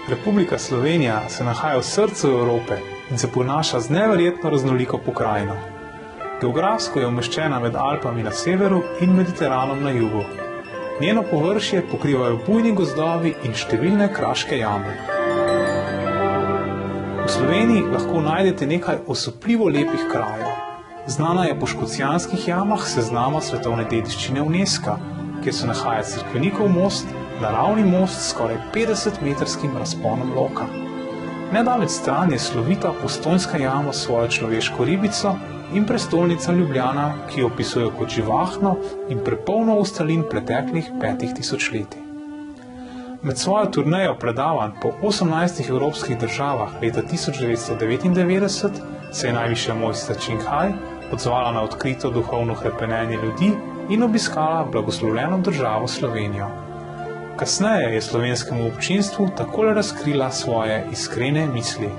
Republika Slovenija se nahaja v srcu Evrope in se ponaša z neverjetno raznoliko pokrajino. Geografsko je umeščena med Alpami na severu in Mediteranom na jugu. Njeno površje pokrivajo bujni gozdovi in številne kraške jame. V Sloveniji lahko najdete nekaj osupljivo lepih krajev. Znana je po Škocjanskih jamah seznama svetovne dediščine UNESCO, kjer se nahaja Cerkvenikov most, naravni most s skoraj 50-metrskim razponom loka. Nedaleč stran je slovita Postojnska jama s svojo človeško ribico in prestolnica Ljubljana, ki jo opisujejo kot živahno in prepolno ostalin preteklih 5 tisočletij. Med svojo turnejo predavanj po 18 evropskih državah leta 1999 se je najvišja mojstrica Chinghai odzvala na odkrito duhovno hrepenenje ljudi in obiskala blagoslovljeno državo Slovenijo. Kasneje je slovenskemu občinstvu takole razkrila svoje iskrene misli.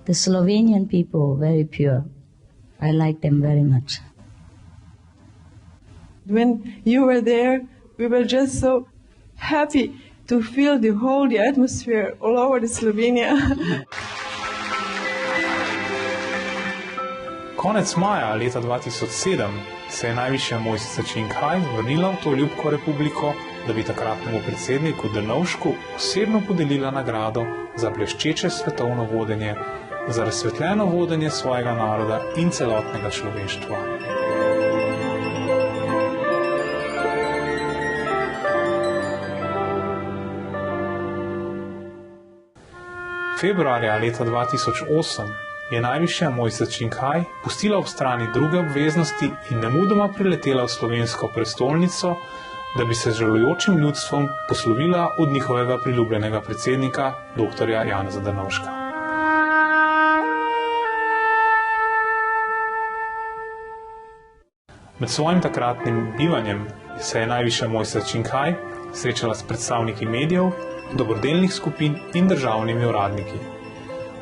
The Slovenian people are very pure. I like them very much. When you were there, we were just so happy to feel the atmosphere all over the Slovenia. Konec maja leta 2007 se je najvišja mojstrica Chinghai vrnila v to ljubko republiko, da bi takratnemu predsedniku Drnovšku osebno podelila nagrado za bleščeče svetovno vodenje, za razsvetljeno vodenje svojega naroda in celotnega človeštva. Februarja leta 2008 je najvišja mojstrica Chinghai pustila ob strani druge obveznosti in nemudoma priletela v slovensko prestolnico, da bi se z žalujočim ljudstvom poslovila od njihovega priljubljenega predsednika, dr. Janeza Drnovška. Med svojim takratnim bivanjem se je najvišja mojstrica Chinghai srečala s predstavniki medijev, dobrodelnih skupin in državnimi uradniki.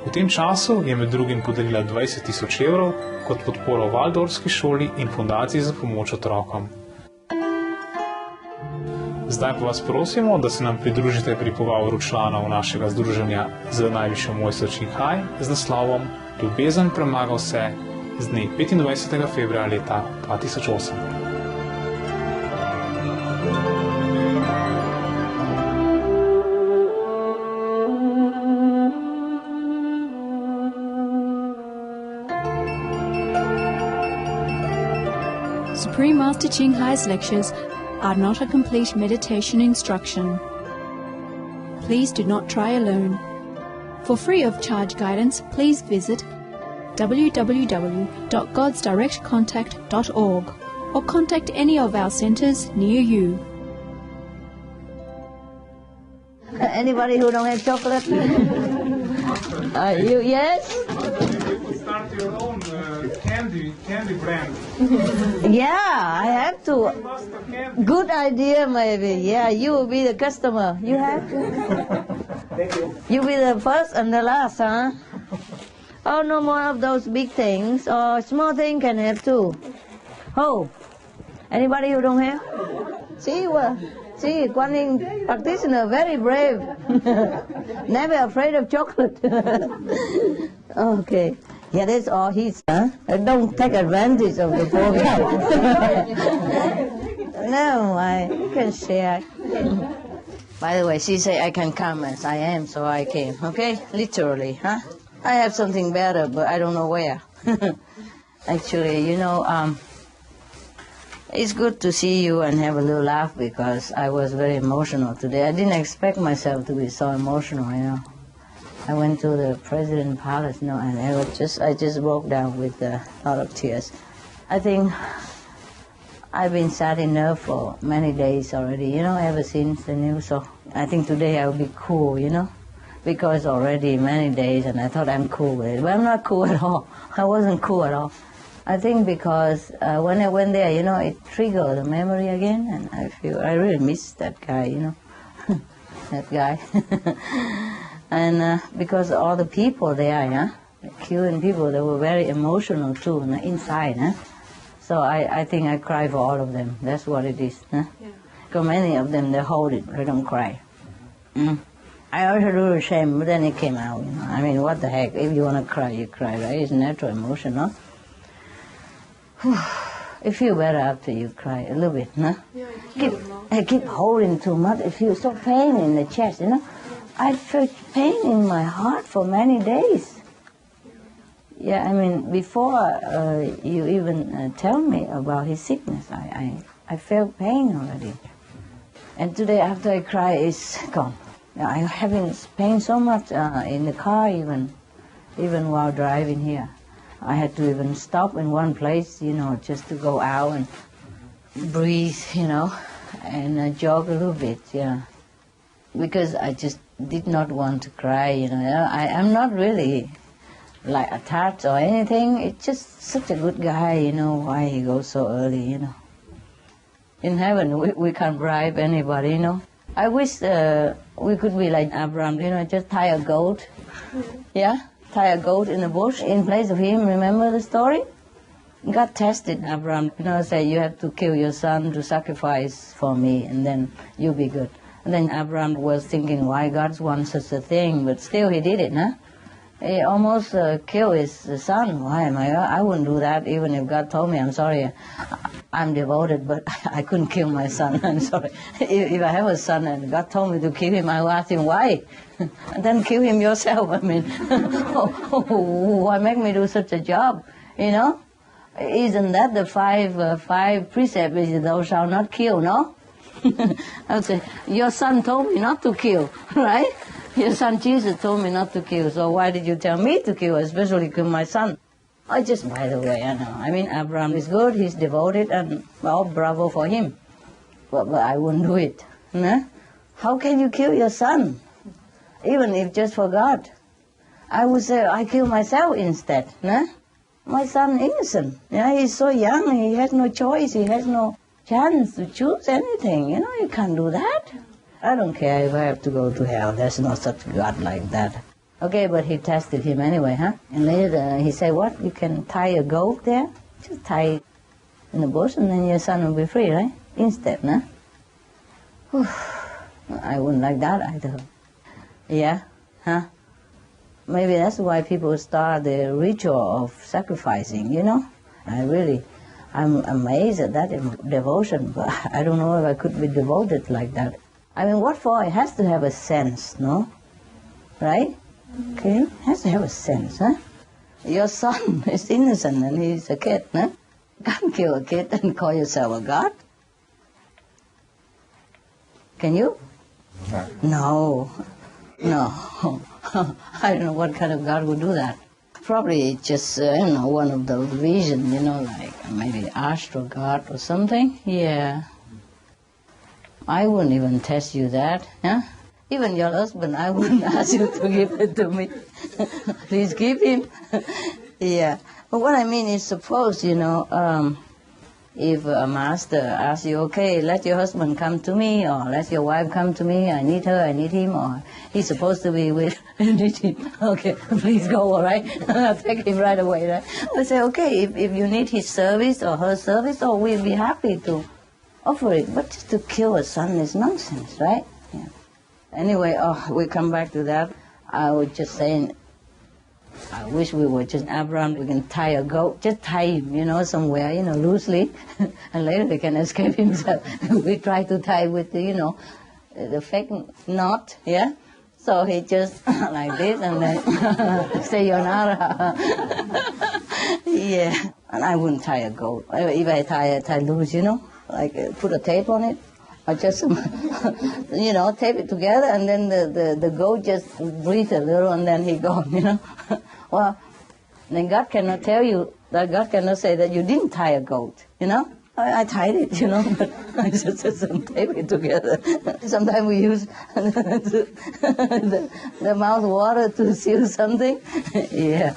V tem času je med drugim podelila 20 000 evrov kot podporo Valdorfski šoli in fundaciji za pomoč otrokom. Zdaj pa vas prosimo, da se nam pridružite pri pogovoru članov našega združenja z najvišjo mojstrico Chinghai z naslovom Ljubezen premaga vse z dne 25. februarja leta 2008. Supreme Master Chinghai's lectures are not a complete meditation instruction. Please do not try alone. For free of charge guidance, please visit www.godsdirectcontact.org or contact any of our centers near you. Anybody who don't have chocolate? You, yes? Start your own candy brand. Yeah, I have to. Good idea, maybe. Yeah, you will be the customer. You have to. Thank you. You'll be the first and the last, huh? Oh, no more of those big things. Or small thing can have too. Oh, anybody who don't have? See, Guan Yin practitioner, very brave. Never afraid of chocolate. Okay. Yeah, that's all he's, huh? Don't take advantage of the poor guy. No, you can share. By the way, she said I can come as I am, so I came. Okay? Literally, huh? I have something better, but I don't know where. Actually, you know, it's good to see you and have a little laugh because I was very emotional today. I didn't expect myself to be so emotional, you know. I went to the President's Palace, you know, and I just broke down with a lot of tears. I think I've been sad enough for many days already, you know, ever since the news. So I think today I will be cool, you know, because already many days and I thought I'm cool with it. But I'm not cool at all. I wasn't cool at all. I think because when I went there, you know, it triggered the memory again, and I really miss that guy, you know, that guy. And because all the people there, the Cuban people, they were very emotional too, inside, So I think I cry for all of them. That's what it is. Huh? Yeah. Because many of them, they hold it, they don't cry. I also do the same, but then it came out. I mean, what the heck? If you want to cry, you cry, right? It's natural emotion, no? It feels better after you cry a little bit, no? Yeah, I keep holding too much. It feels so pain in the chest, I felt pain in my heart for many days. Yeah, I mean, before you even tell me about his sickness, I felt pain already. And today, after I cry, it's gone. I'm having pain so much in the car, even while driving here. I had to even stop in one place, just to go out and breathe, and jog a little bit, yeah. Because I just did not want to cry, I'm not really like attached or anything. It's just such a good guy, why he goes so early, In heaven, we can't bribe anybody, I wish we could be like Abraham, just tie a goat. Yeah, tie a goat in the bush in place of him. Remember the story? God tested Abraham, say you have to kill your son to sacrifice for me, and then you'll be good. And then Abraham was thinking, why God wants such a thing? But still he did it, He almost killed his son. Why am I wouldn't do that even if God told me, I'm sorry, I'm devoted, but I couldn't kill my son. I'm sorry. If I have a son and God told me to kill him, I will ask him, why? And then kill him yourself. I mean, why make me do such a job, Isn't that the five precepts? Is thou shalt not kill, no? I would say, your son told me not to kill, right? Your son Jesus told me not to kill, so why did you tell me to kill, especially kill my son? By the way, I know. I mean, Abraham is good, he's devoted, and, well, bravo for him. But I wouldn't do it. Nah? How can you kill your son? Even if just for God. I would say, I kill myself instead. Nah? My son innocent. Yeah, he's so young, he has no choice, he has no chance to choose anything. You can't do that. I don't care if I have to go to hell. There's no such God like that. Okay, but he tested him anyway, huh? And later he said, what? You can tie a goat there? Just tie it in the bush and then your son will be free, right? Instead, nah? Whew. I wouldn't like that either. Yeah? Huh? Maybe that's why people start the ritual of sacrificing, I'm amazed at that devotion, but I don't know if I could be devoted like that. I mean, what for? It has to have a sense, no? Right? Okay? It has to have a sense, huh? Your son is innocent and he's a kid, huh? You can't kill a kid and call yourself a god. Can you? No. I don't know what kind of God would do that. Probably just, one of those visions, like maybe astral God or something. Yeah. I wouldn't even test you that, huh? Even your husband, I wouldn't ask you to give it to me. Please give him. Yeah. But what I mean is, suppose, if a master asks you, okay, let your husband come to me, or let your wife come to me, I need her, I need him, or he's supposed to be with, I need him. Okay, please go, all right? I'll take him right away, right? I say, okay, if you need his service or her service, we'll be happy to offer it. But just to kill a son is nonsense, right? Yeah. Anyway, we come back to that. I was just saying, I wish we were just Abraham. We can tie a goat, just tie him, somewhere, loosely, and later he can escape himself. We try to tie with the fake knot, yeah. So he just like this, and then sayonara. Yeah, and I wouldn't tie a goat. If I tie loose, like put a tape on it. I just, tape it together, and then the goat just breathes a little, and then he gone, Well, then God cannot tell you, that God cannot say that you didn't tie a goat, I tied it, but I just tape it together. Sometimes we use the mouth water to seal something. Yeah.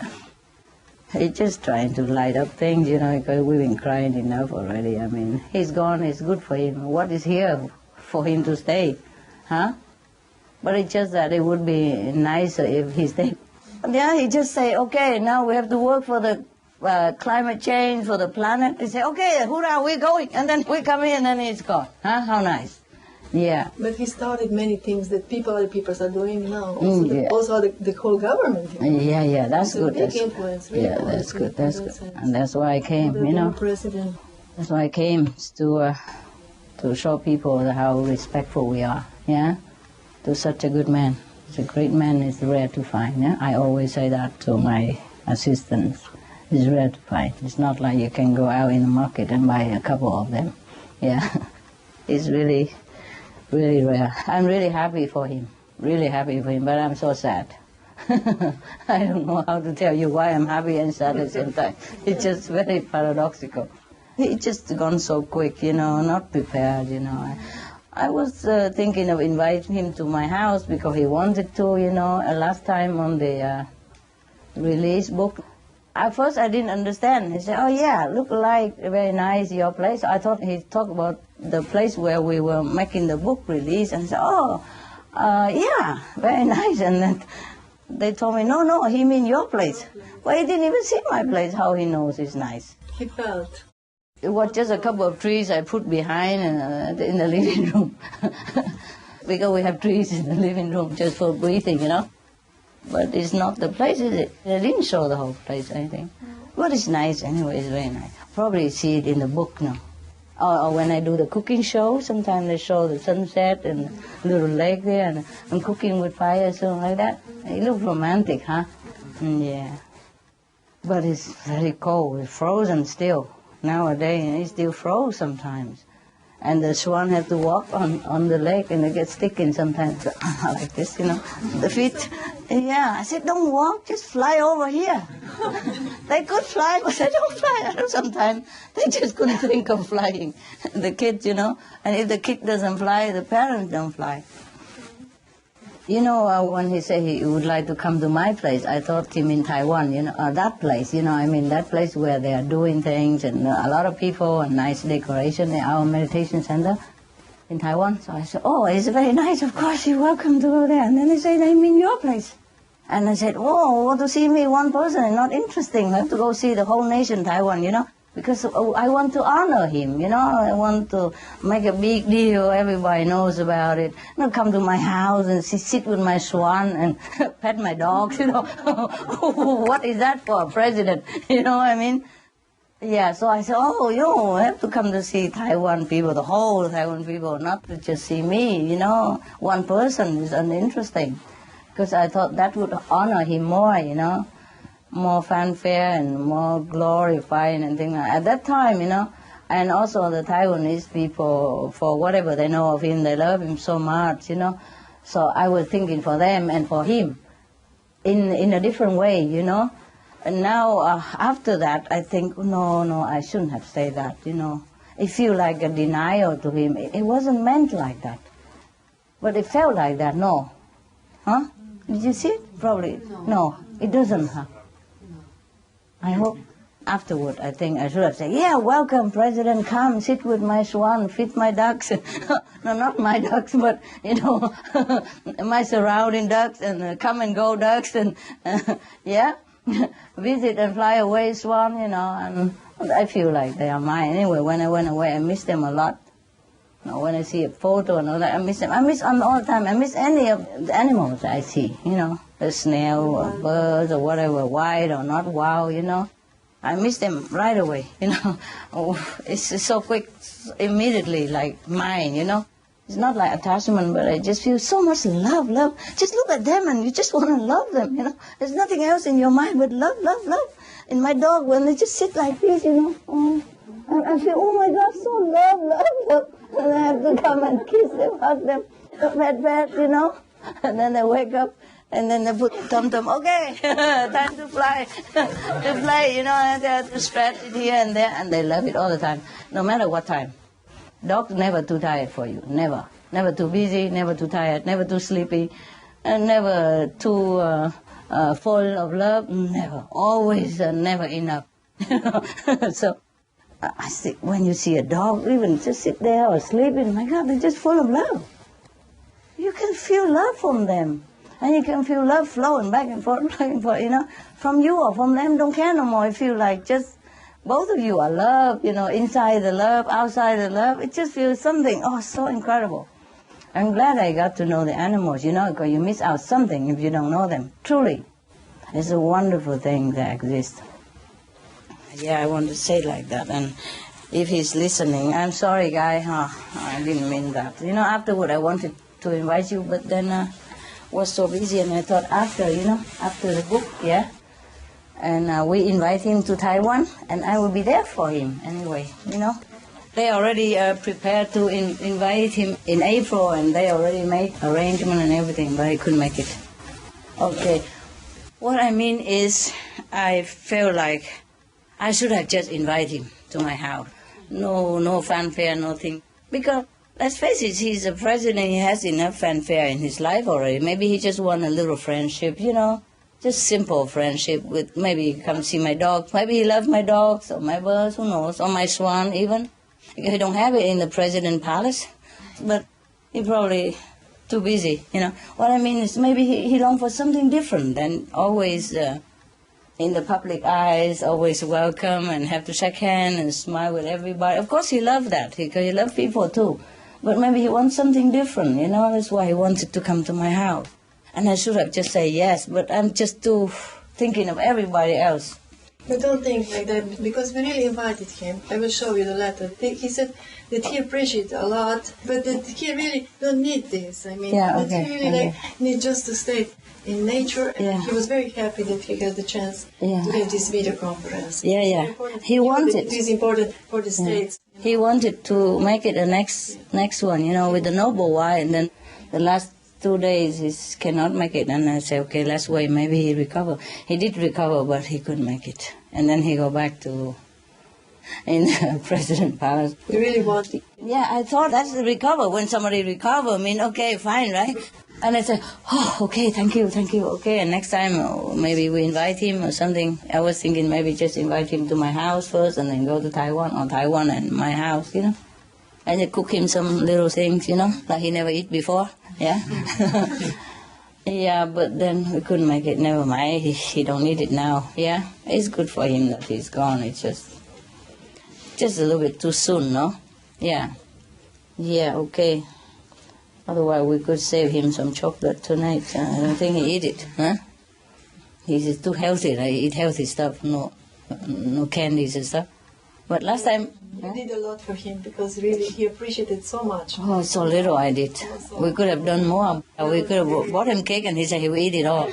He's just trying to light up things, because we've been crying enough already. I mean, he's gone, it's good for him. What is here for him to stay? Huh? But it's just that it would be nicer if he stayed. Yeah, he just say, okay, now we have to work for the climate change, for the planet. They say, okay, hurrah, we're going. And then we come in and it's gone. Huh? How nice. Yeah. But he started many things that other people are doing now. Also, the whole government. Yeah, that's good. It's a big influence. Really, that's good. And that's why I came, President. That's why I came, to show people how respectful we are, yeah? To such a good man. Such a great man is rare to find, yeah? I always say that to my assistants. It's rare to find. It's not like you can go out in the market and buy a couple of them, yeah? It's really, really rare. I'm really happy for him, but I'm so sad. I don't know how to tell you why I'm happy and sad at the same time. It's just very paradoxical. It's just gone so quick, not prepared, I was thinking of inviting him to my house because he wanted to, last time on the release book. At first I didn't understand. He said, oh yeah, look like very nice your place. I thought he talked about the place where we were making the book release, and I said, oh, yeah, very nice. And then they told me, no, he mean your place. Well, he didn't even see my place, how he knows it's nice. He felt. It was just a couple of trees I put behind in the living room. Because we have trees in the living room just for breathing, But it's not the place, is it? They didn't show the whole place, I think. But it's nice anyway, it's very nice. Probably see it in the book now. Or when I do the cooking show, sometimes they show the sunset and little lake there, and I'm cooking with fire, something like that. It looks romantic, huh? Yeah. But it's very cold, it's frozen still. Nowadays, it still froze sometimes. And the swan have to walk on the lake, and they get sticking sometimes, like this, the feet. Yeah, I said, don't walk, just fly over here. They could fly, but they don't fly. Sometimes they just couldn't think of flying. The kids, and if the kid doesn't fly, the parents don't fly. When he said he would like to come to my place, I thought him in Taiwan, that place, that place where they are doing things and a lot of people and nice decoration in our meditation center in Taiwan. So I said, oh, it's very nice, of course, you're welcome to go there. And then they said, I mean your place. And I said, oh, to see me one person is not interesting. I have to go see the whole nation, Taiwan, because I want to honor him, I want to make a big deal, everybody knows about it. Not come to my house and sit with my swan and pet my dogs, What is that for a president, what I mean? Yeah, so I said, oh, I have to come to see Taiwan people, the whole Taiwan people, not to just see me, One person is uninteresting. Because I thought that would honor him more, more fanfare and more glorifying and things like that. At that time, and also the Taiwanese people, for whatever they know of him, they love him so much, So I was thinking for them and for him in a different way, And now, after that, I think, no, I shouldn't have said that, It feels like a denial to him. It wasn't meant like that. But it felt like that, no. Huh? Did you see it? Probably. No, it doesn't, huh? I hope afterward, I think I should have said, yeah, welcome, President, come, sit with my swan, feed my ducks. No, not my ducks, but, my surrounding ducks and come and go ducks and, yeah, visit and fly away swan, and I feel like they are mine. Anyway, when I went away, I miss them a lot. When I see a photo and all that, I miss them. I miss them all the time. I miss any of the animals I see, the snail or birds or whatever, wild or not wild, I miss them right away, It's so quick, immediately, like mine, It's not like attachment, but I just feel so much love. Just look at them and you just want to love them, There's nothing else in your mind but love. And my dog, when they just sit like this, I feel, oh my God, so love. And I have to come and kiss them, hug them, pet, And then they wake up, and then they put tum-tum, okay, time to fly, to play, and they have to stretch it here and there, and they love it all the time, no matter what time. Dogs never too tired for you, never. Never too busy, never too tired, never too sleepy, and never too full of love, never. Always never enough. So, I think when you see a dog, even just sit there or sleeping, my God, they're just full of love. You can feel love from them. And you can feel love flowing back and forth, from you or from them, don't care no more. I feel like just both of you are love, inside the love, outside the love. It just feels something, so incredible. I'm glad I got to know the animals, because you miss out something if you don't know them. Truly. It's a wonderful thing that exists. Yeah, I want to say it like that. And if he's listening, I'm sorry, Guy. I didn't mean that. Afterward I wanted to invite you, but then was so busy, and I thought after the book, yeah. And we invite him to Taiwan, and I will be there for him anyway, They already prepared to invite him in April, and they already made arrangement and everything, but he couldn't make it. Okay. What I mean is, I feel like I should have just invited him to my house. No fanfare, nothing. Because, let's face it, he's a president, he has enough fanfare in his life already. Maybe he just want a little friendship, just simple friendship with, maybe come see my dog. Maybe he loves my dogs, or my birds, who knows, or my swan even. Because he don't have it in the president palace. But he probably too busy, What I mean is maybe he longs for something different than always in the public eyes, always welcome and have to shake hands and smile with everybody. Of course he loves that, because he loves people too. But maybe he wants something different, That's why he wanted to come to my house. And I should have just said yes, but I'm just too thinking of everybody else. But don't think like that, because we really invited him. I will show you the letter. He said that he appreciates a lot, but that he really don't need this. That he really need just to stay in nature. And he was very happy that he got the chance to have this video conference. Yeah. He wanted. It is important for the states. He wanted to make it a next one, with the noble wife, and then the last 2 days he cannot make it, and I say, okay, let's wait, maybe he recover. He did recover, but he couldn't make it, and then he go back to in the President Palace. You really want it? Yeah, I thought that's the recover. When somebody recover, okay, fine, right? And I said, okay, thank you, okay, and next time maybe we invite him or something. I was thinking maybe just invite him to my house first, and then go to Taiwan, or Taiwan and my house, And I cook him some little things, like he never eat before. Yeah. Yeah, but then we couldn't make it. Never mind. He don't need it now. Yeah. It's good for him that he's gone. It's just a little bit too soon, no? Yeah. Yeah, okay. Otherwise we could save him some chocolate tonight. I don't think he eat it, huh? He's too healthy. He eat healthy stuff, no candies and stuff. But last time... You did a lot for him, because really he appreciated so much. Oh, so little I did. We could have done more. We could have bought him cake, and he said he would eat it all.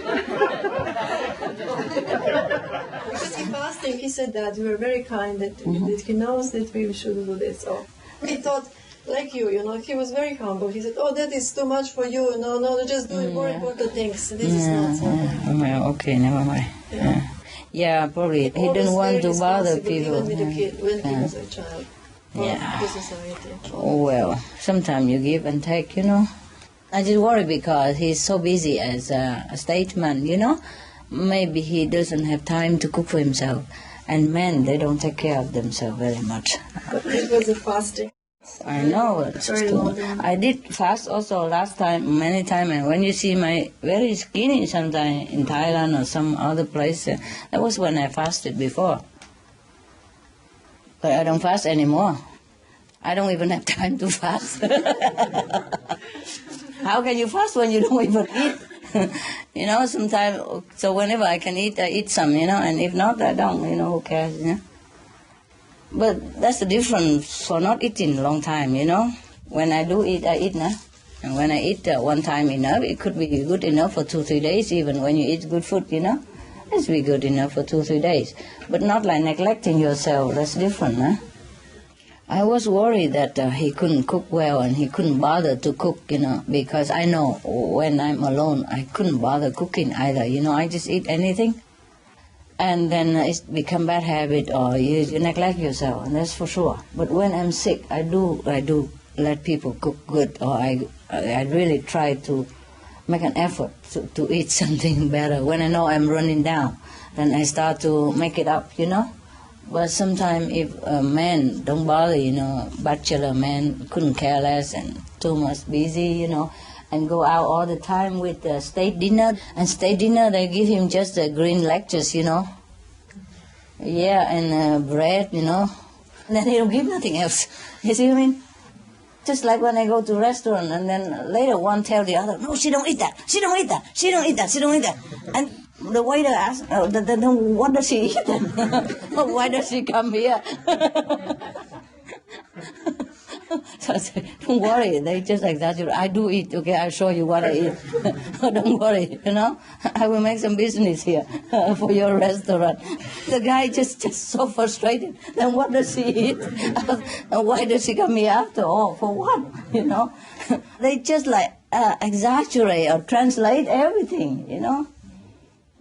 Because he fasting, he said that we were very kind, that he knows that we should do this. So he thought, like you, he was very humble. He said, that is too much for you. No, just do more important things. This is not so. Okay, never mind. Yeah, probably. He didn't want to bother people. Even with the kid, when he was a child. Yeah. The society. Well, sometimes you give and take, I just worry because he's so busy as a statesman, Maybe he doesn't have time to cook for himself. And men, they don't take care of themselves very much. But it was a fasting. I know. It's true. I did fast also last time, many times, and when you see my very skinny sometimes in Thailand or some other place, that was when I fasted before. But I don't fast anymore. I don't even have time to fast. How can you fast when you don't even eat? Sometimes, so whenever I can eat, I eat some, and if not, I don't, who cares, But that's the difference for not eating a long time, When I do eat, I eat, And when I eat one time enough, it could be good enough for 2-3 days, even when you eat good food, It's be good enough for 2-3 days. But not like neglecting yourself, that's different, I was worried that he couldn't cook well and he couldn't bother to cook, because I know when I'm alone, I couldn't bother cooking either, I just eat anything. And then it's become bad habit, or you neglect yourself, and that's for sure. But when I'm sick, I do let people cook good, or I really try to make an effort to eat something better. When I know I'm running down, then I start to make it up, But sometimes if a man don't bother, bachelor man couldn't care less and too much busy, and go out all the time with the state dinner. And state dinner, they give him just the green lectures, Yeah, and bread, And then they don't give nothing else. You see what I mean? Just like when I go to a restaurant, and then later one tell the other, no, she don't eat that, she don't eat that, she don't eat that, she don't eat that. And the waiter asks, then what does she eat then? Why does she come here? So I say, don't worry, they just exaggerate. I do eat, okay, I'll show you what I eat. Don't worry, I will make some business here for your restaurant. The guy just so frustrated. Then what does she eat? And why does she come here after all? For what? They just exaggerate or translate everything,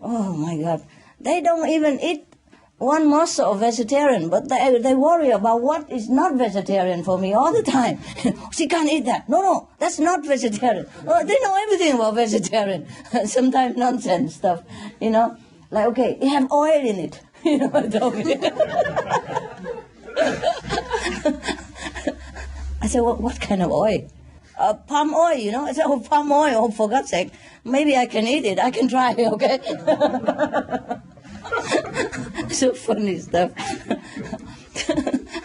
Oh my God. They don't even eat one morsel of vegetarian, but they worry about what is not vegetarian for me all the time. She can't eat that. No, that's not vegetarian. Oh, they know everything about vegetarian. Sometimes nonsense stuff, Like, okay, you have oil in it. I told me. I said, what kind of oil? Palm oil, I said, palm oil, for God's sake. Maybe I can eat it. I can try, okay? So funny stuff.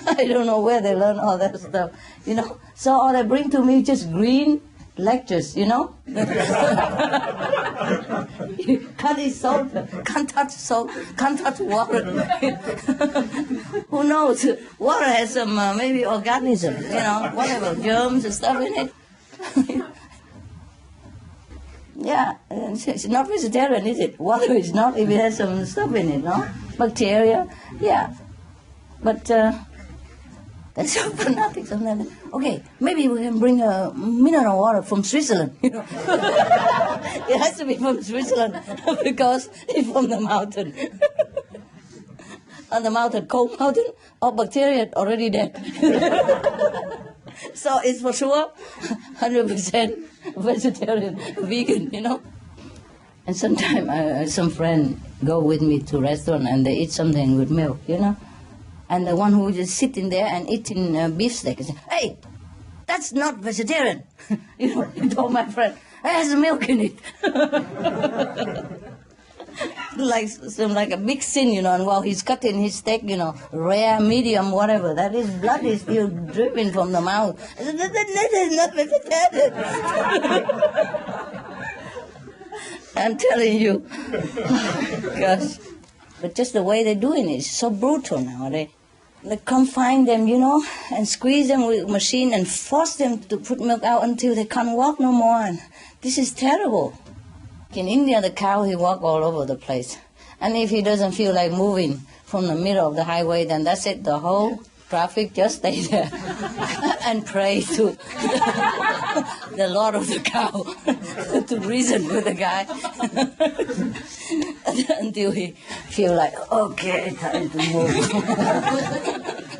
I don't know where they learn all that stuff, So all they bring to me just green lectures, Can't eat salt, can't touch salt, can't touch water. Who knows? Water has some maybe organism, whatever, germs and stuff in it. Yeah, it's not vegetarian, is it? Water is not, if it has some stuff in it, no? Bacteria, yeah. But that's so fanatic sometimes. Okay, maybe we can bring a mineral water from Switzerland, It has to be from Switzerland because it's from the mountain. On the mountain, cold mountain, all bacteria already dead. So it's for sure 100% vegetarian, vegan, And sometimes some friend go with me to restaurant and they eat something with milk, And the one who just sitting there and eating beef steak, say, hey, that's not vegetarian. He told my friend, it has milk in it. like a big sin, and while he's cutting his steak, rare, medium, whatever, that his blood is still dripping from the mouth. I said, that is not vegetarian. I'm telling you. Gosh. But just the way they're doing it is so brutal nowadays. They confine them, and squeeze them with a machine and force them to put milk out until they can't walk no more. And this is terrible. In India, the cow, he walk all over the place. And if he doesn't feel like moving from the middle of the highway, then that's it. The whole traffic just stay there and pray to the Lord of the cow to reason with the guy until he feel like, okay, time to move.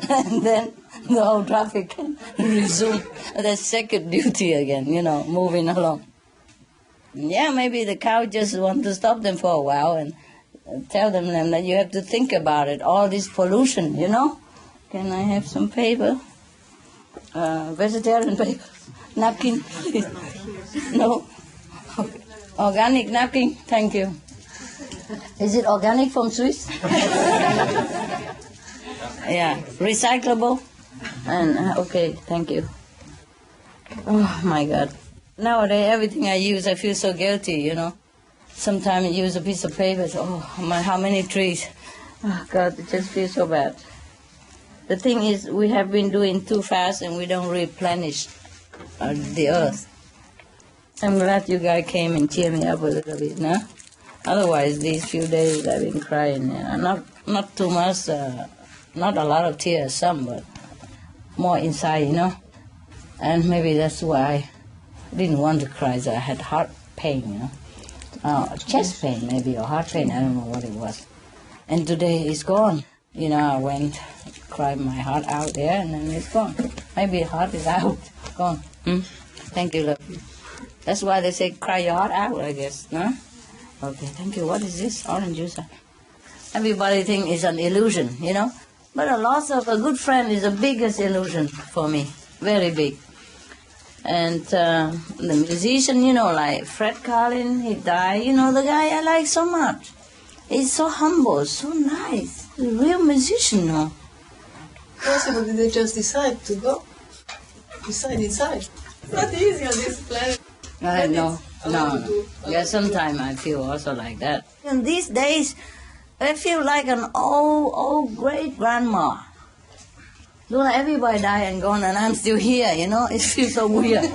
And then the whole traffic can resume their second duty again, moving along. Yeah, maybe the cow just want to stop them for a while and tell them that you have to think about it, all this pollution, Can I have some paper? Vegetarian paper? Napkin, please? No? Okay. Organic napkin? Thank you. Is it organic from Swiss? Yeah, recyclable? And okay, thank you. Oh, my God. Nowadays, everything I use, I feel so guilty, Sometimes I use a piece of paper, how many trees? Oh, God, it just feels so bad. The thing is, we have been doing too fast and we don't replenish the earth. I'm glad you guys came and cheered me up a little bit, no? Otherwise, these few days I've been crying. Not too much, not a lot of tears, some, but more inside, And maybe that's why I didn't want to cry, so I had heart pain, chest pain maybe, or heart pain, I don't know what it was. And today it's gone. I went, cried my heart out there, and then it's gone. Maybe heart is out, gone. Thank you, love. That's why they say cry your heart out, I guess, no? Okay, thank you. What is this? Orange juice? Everybody thinks it's an illusion, But a loss of a good friend is the biggest illusion for me, very big. And the musician, you know, like Fred Collins, he died. You know, the guy I like so much. He's so humble, so nice. A real musician, no? Possible did they just decide to go? Decide. It's not easy on this planet. I know. No. Yeah, sometimes I feel also like that. And these days, I feel like an old great grandma. Look, like everybody died and gone, and I'm still here. You know, it feels so weird.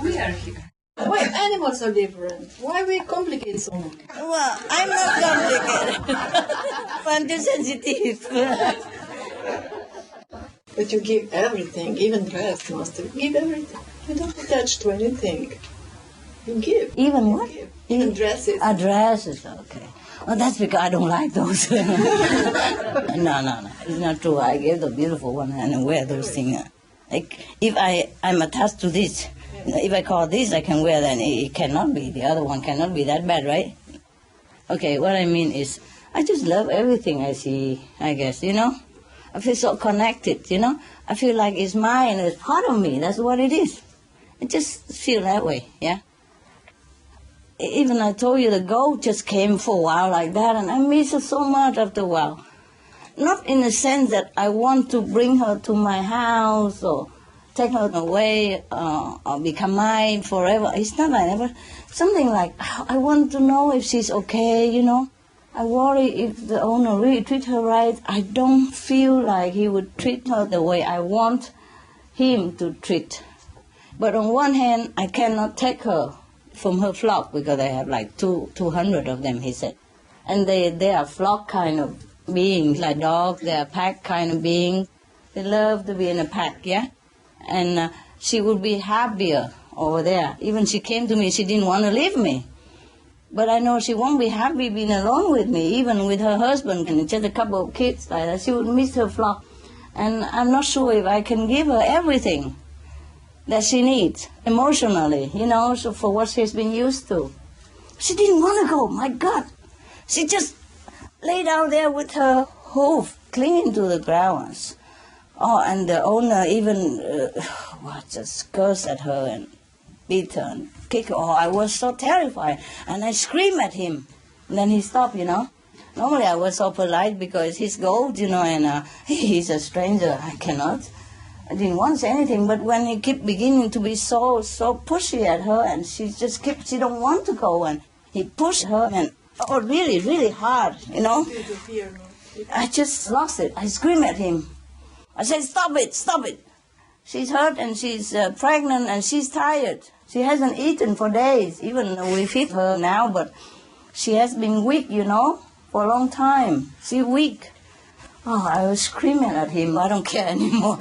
We are here. Why animals are different? Why we complicate so much? Well, I'm not complicated. I'm too sensitive. But you give everything, even dress, master. Give everything. You don't attach to anything. You give. Even what? Give. Even dresses. Dresses, okay. Well, that's because I don't like those. No. It's not true. I give the beautiful one and I wear those things. Like, if I'm attached to this, if I call this, I can wear that. It cannot be. The other one cannot be that bad, right? Okay, what I mean is, I just love everything I see, I guess, you know? I feel so connected, you know? I feel like it's mine, it's part of me. That's what it is. I just feel that way, yeah? Even I told you the goat just came for a while like that, and I miss her so much after a while. Not in the sense that I want to bring her to my house or take her away or become mine forever. It's not like that, but something like, I want to know if she's okay, you know. I worry if the owner really treat her right. I don't feel like he would treat her the way I want him to treat. But on one hand, I cannot take her from her flock because I have like 200 of them, he said. And they are flock kind of beings, like dogs. They are pack kind of beings. They love to be in a pack, yeah? And she would be happier over there. Even she came to me, she didn't want to leave me. But I know she won't be happy being alone with me, even with her husband and just a couple of kids like that. She would miss her flock. And I'm not sure if I can give her everything that she needs emotionally, you know, so for what she's been used to. She didn't want to go, my God. She just lay down there with her hoof clinging to the ground. Oh, and the owner even just cursed at her and beat her and kick her. Oh, I was so terrified. And I screamed at him. And then he stopped, you know. Normally I was so polite because he's gold, you know, and he's a stranger. I didn't want to say anything. But when he kept beginning to be so pushy at her, and she don't want to go, and he pushed her, and really, really hard, you know. I just lost it. I screamed at him. I said, stop it. She's hurt and she's pregnant and she's tired. She hasn't eaten for days. Even we feed her now, but she has been weak, you know, for a long time. She's weak. Oh, I was screaming at him. I don't care anymore.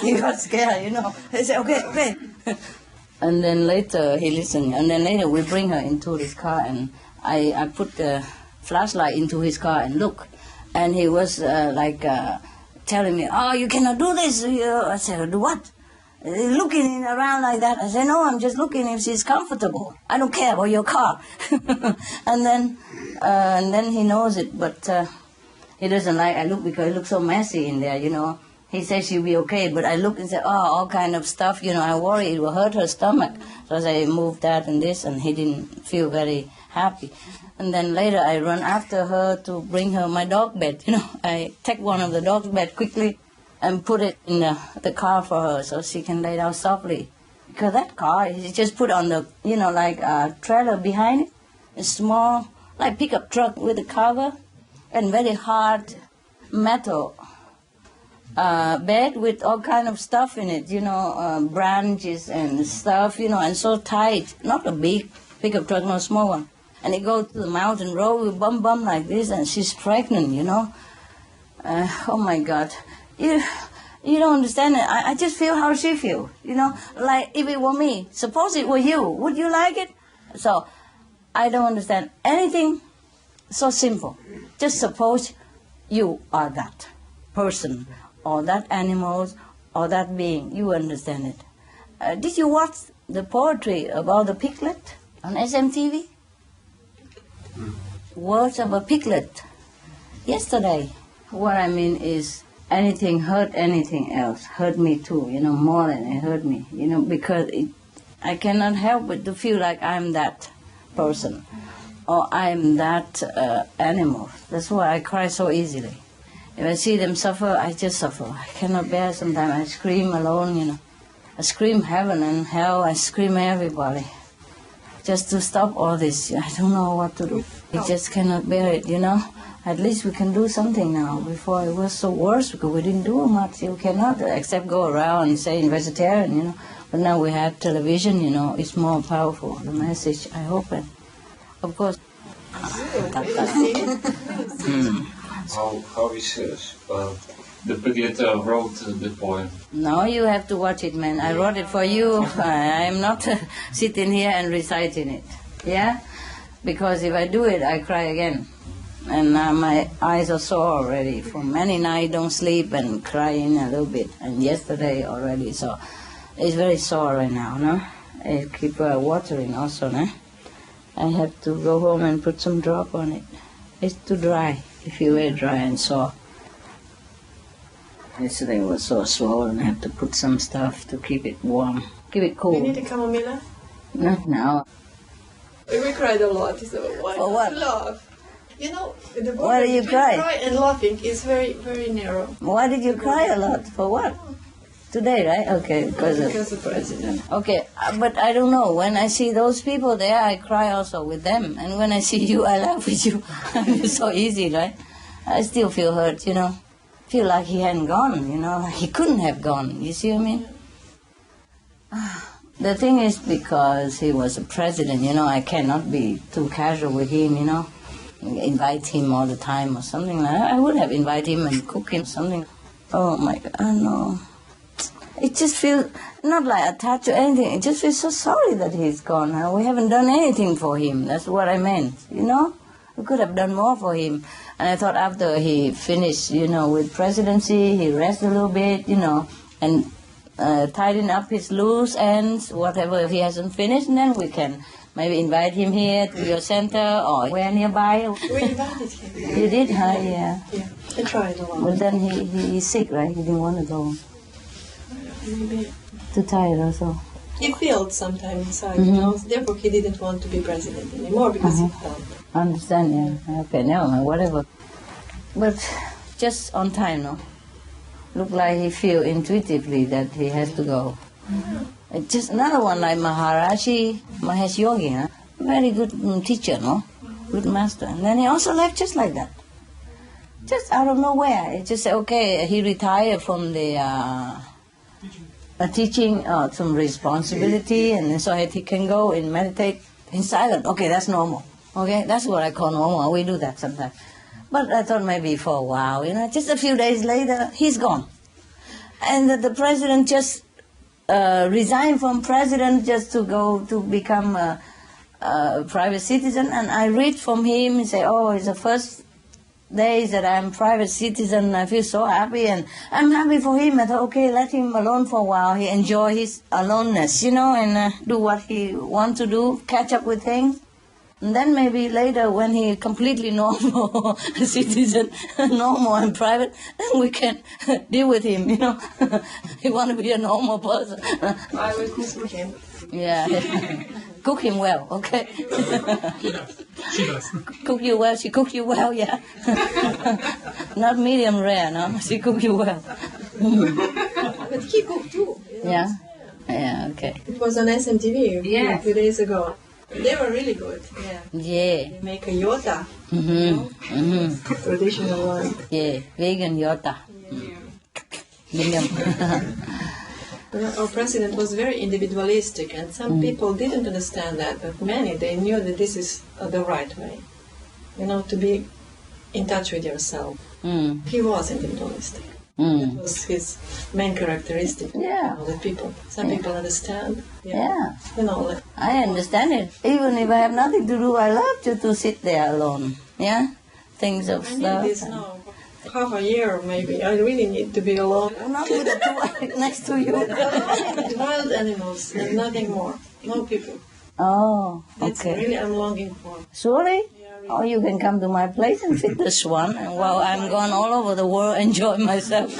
He got scared, you know. I said, okay. And then later he listened. And then later we bring her into his car, and I put the flashlight into his car and look. And he was telling me, oh, you cannot do this. I said, do what? Looking around like that. I said, no, I'm just looking if she's comfortable. I don't care about your car. and then he knows it, but he doesn't like I look because it looks so messy in there, you know. He says she'll be okay, but I look and say, oh, all kind of stuff, you know, I worry it will hurt her stomach. So I moved that and this, and he didn't feel very happy. And then later I run after her to bring her my dog bed, you know. I take one of the dog's bed quickly and put it in the car for her so she can lay down softly. Because that car is just put on the, you know, like a trailer behind it. A small, like pickup truck with a cover and very hard metal bed with all kind of stuff in it, you know, branches and stuff, you know, and so tight. Not a big pickup truck, no small one. And it goes to the mountain road with bum like this, and she's pregnant, you know. Oh my God. You don't understand it. I just feel how she feels, you know. Like if it were me, suppose it were you, would you like it? So I don't understand anything so simple. Just suppose you are that person or that animal or that being. You understand it. Did you watch the poetry about the piglet on SMTV? Words of a piglet. Yesterday. What I mean is, anything hurt anything else, hurt me too, more than it hurt me, because I cannot help but to feel like I'm that person or I'm that animal. That's why I cry so easily. If I see them suffer, I just suffer. I cannot bear sometimes. I scream alone, I scream heaven and hell. I scream everybody. Just to stop all this. I don't know what to do. I just cannot bear it, At least we can do something now. Before it was so worse because we didn't do much. You cannot except go around and say vegetarian, But now we have television, it's more powerful, the message, I hope. And of course. How is the Piglet wrote the poem? No, you have to watch it, man. I wrote it for you. I'm not sitting here and reciting it. Yeah? Because if I do it, I cry again. And my eyes are sore already. For many nights, don't sleep and crying a little bit. And yesterday already, so it's very sore right now, no? I keep watering also, no? I have to go home and put some drop on it. It's too dry, if you very dry and sore. Yesterday it was so swollen, I have to put some stuff to keep it warm, keep it cool. You need a chamomilla? Not now. We cried a lot, so why For what? laugh? The border Why do you between cry? and laughing is very, very narrow. Why did you cry a lot? For what? Today, right? Okay, because of president. Okay, but I don't know. When I see those people there, I cry also with them. And when I see you, I laugh with you. It's so easy, right? I still feel hurt, Feel like he hadn't gone, Like he couldn't have gone. You see what I mean? The thing is because he was a president, I cannot be too casual with him, Invite him all the time or something like that. I would have invited him and cook him something. Oh my God, no. It just feels not like attached to anything. It just feels so sorry that he's gone. We haven't done anything for him. That's what I meant, We could have done more for him. And I thought after he finished, with presidency, he rest a little bit, and tidying up his loose ends, whatever he hasn't finished, and then we can maybe invite him here to your center or where nearby. We invited him. You did, huh? Yeah. Yeah, I tried a lot. But then he's sick, right? He didn't want to go. Maybe. Too tired also. He failed sometime inside, Therefore, he didn't want to be president anymore because he felt. I understand, yeah. Okay, never mind, whatever. But just on time, no? Look like he feel intuitively that he has to go. Just another one like Mahesh Yogi, huh? Very good teacher, no? Good master. And then he also left just like that. Just out of nowhere. He just said, okay, he retired from the teaching, some responsibility, and so he can go and meditate in silence. Okay, that's normal. Okay, that's what I call normal. We do that sometimes. But I thought maybe for a while, just a few days later, he's gone. And the president just resigned from president just to go to become a private citizen. And I read from him and say, oh, it's the first days that I'm private citizen. I feel so happy, and I'm happy for him. I thought, okay, let him alone for a while. He enjoy his aloneness, and do what he wants to do, catch up with things. And then maybe later when he completely normal citizen, normal and private, then we can deal with him, He want to be a normal person. I will cook him. Yeah. Cook him well, okay? She does. Cook you well, she cook you well, yeah. Not medium rare, no? She cook you well. But he cooked too. Yeah? Yeah, okay. It was on SMTV a few days ago. They were really good. Yeah. Yeah. They make a yota. Traditional one. Yeah, vegan yota. Yum. Our president was very individualistic, and some people didn't understand that, but many, they knew that this is the right way. To be in touch with yourself. He was individualistic. That was his main characteristic. Yeah. Some people understand. Yeah. Like, I understand it. Even if I have nothing to do, I love to sit there alone. Yeah? Things of I stuff. need this now. Half a year, maybe. I really need to be alone. Not with the two next to you. Wild animals and nothing more. No people. Oh, That's okay. really I'm longing for. Surely? Yeah, Or you can come to my place and feed the swan, and while I'm gone all over the world, enjoy myself.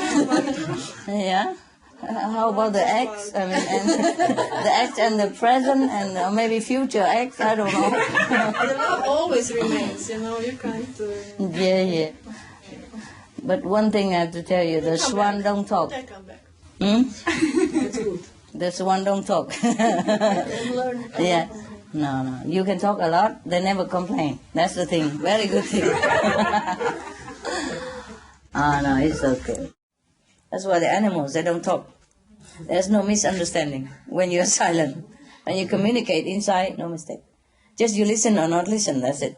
Yeah. How about the ex? I mean, and the ex and the present, and maybe future ex. I don't know. The love always remains. You can't. Yeah. But one thing I have to tell you: the swan don't talk. I come back. That's good. The swan don't talk. Yeah. No. You can talk a lot. They never complain. That's the thing. Very good thing. No, it's okay. That's why the animals, they don't talk. There's no misunderstanding when you're silent. When you communicate inside, no mistake. Just you listen or not listen, that's it.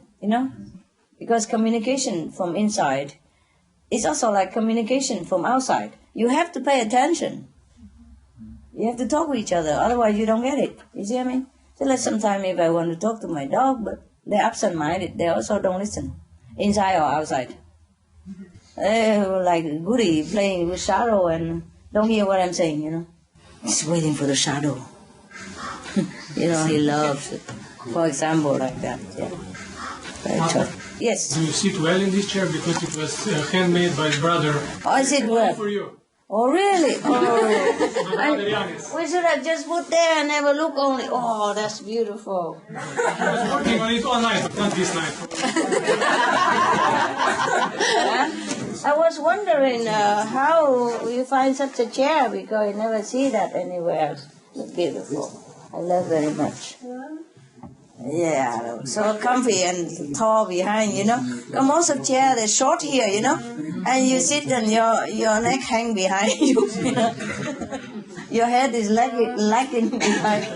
Because communication from inside is also like communication from outside. You have to pay attention. You have to talk with each other, otherwise you don't get it. You see what I mean? So like sometimes if I want to talk to my dog, but they're absent-minded, they also don't listen, inside or outside. They're like Goody playing with shadow and don't hear what I'm saying, He's waiting for the shadow. He loves it. For example, like that, yeah. Yes. Do you sit well in this chair because it was handmade by brother? I sit well. For you. Oh, really? Oh. We should have just put there and never look only. Oh, that's beautiful. I was working on it all night, but not this night. I was wondering how you find such a chair, because I never see that anywhere else. It's beautiful. I love very much. Yeah, so comfy and tall behind, Most of chairs, they're short here, and you sit and your neck hang behind you, Your head is lagging behind.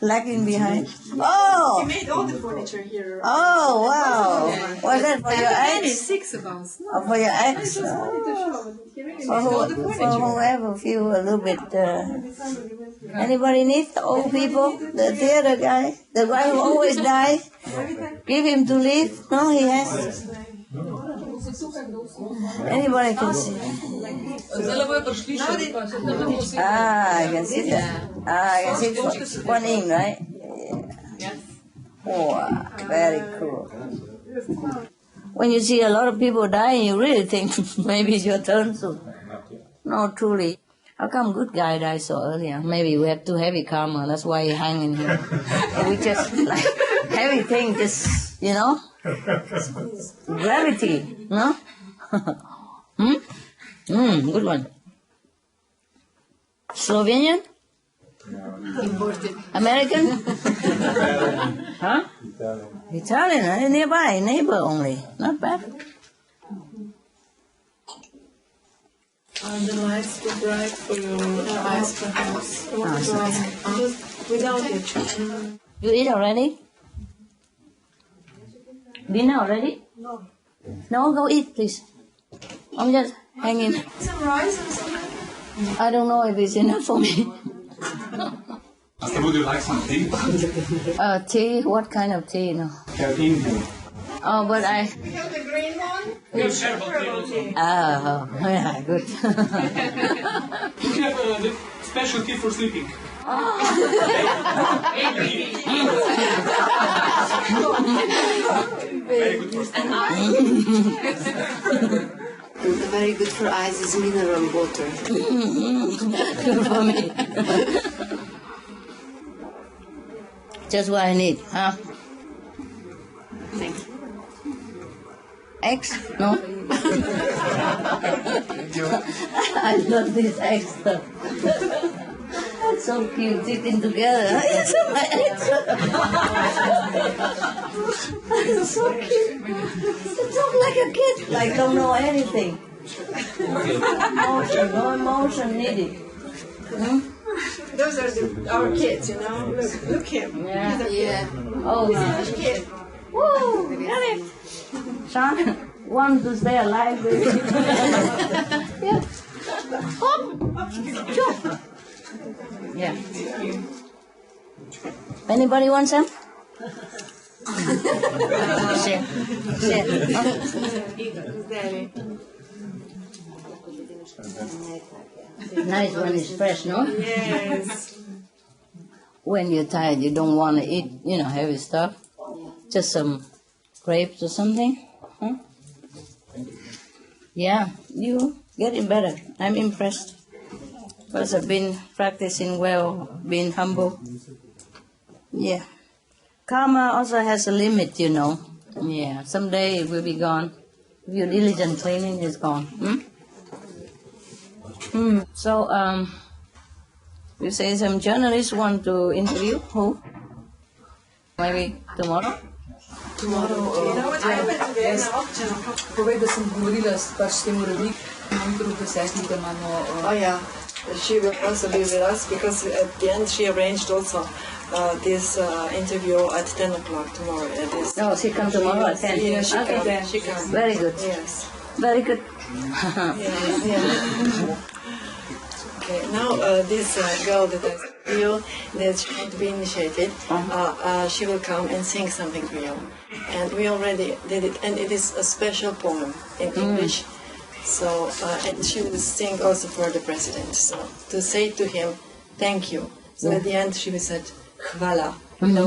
Lagging behind. Oh! He made all the furniture here. Oh, wow. Was that for your ex? 6 of us. Or for your ex? For whoever feel a little bit... Anybody need old people? The theater guy? The guy who always dies? Give him to live? No, he has. Anybody can see. I can see that. I can see one in, right? Yeah. Wow, very cool. When you see a lot of people dying, you really think maybe it's your turn soon. No, truly. How come good guy died so early? Maybe we have too heavy karma. That's why he hanging here. We just like heavy thing, just gravity, no? Good one. Slovenian? Imported. American? Huh? Italian, nearby, neighbor only. Not bad. And the lights were bright for your eyes, perhaps. Without it. You eat already? Dinner already? No. No, go eat, please. I'm just hanging. Some rice or something? I don't know if it's enough for me. Would you like some tea? Tea? What kind of tea? No. Indian. Oh, but I... We have the green one. We have herbal tea. Oh, yeah, good. We have the special tea for sleeping. Very good for sleeping. Very good for eyes is mineral water. Good for me. Just what I need, huh? Thank you. Eggs? No? I love this egg stuff. That's so cute, sitting together. It's my eggs. That's so cute. You talk like a kid, like don't know anything. No emotion needed. Those are our kids, Look him. Yeah. Oh, He's a kid. woo! Get it. Son, want to stay alive with you. Yeah. Hop. Jump. Yeah. Anybody want some? Share. Nice when it's fresh, no? Yes. When you're tired, you don't want to eat, heavy stuff. Just some grapes or something? Huh? Yeah, you getting better. I'm impressed. Because I've been practicing well, being humble. Yeah. Karma also has a limit, you know. Yeah, someday it will be gone. If you're diligent cleaning, it's gone. So, you say some journalists want to interview? Who? Maybe tomorrow? Povej, da sem govorila s tem urednik, jutro ob 10, da imamo... Oh yeah, she will also be with us because at the end she arranged also this interview at 10 o'clock tomorrow. Oh, she comes tomorrow at 10? Yeah, she comes. Very good. Yes. Very good. Okay, now this girl that I feel that she wants to be initiated, she will come and sing something for you. And we already did it, and it is a special poem in English. So, and she will sing also for the president. So, to say to him, thank you. So at the end she will say, hvala, in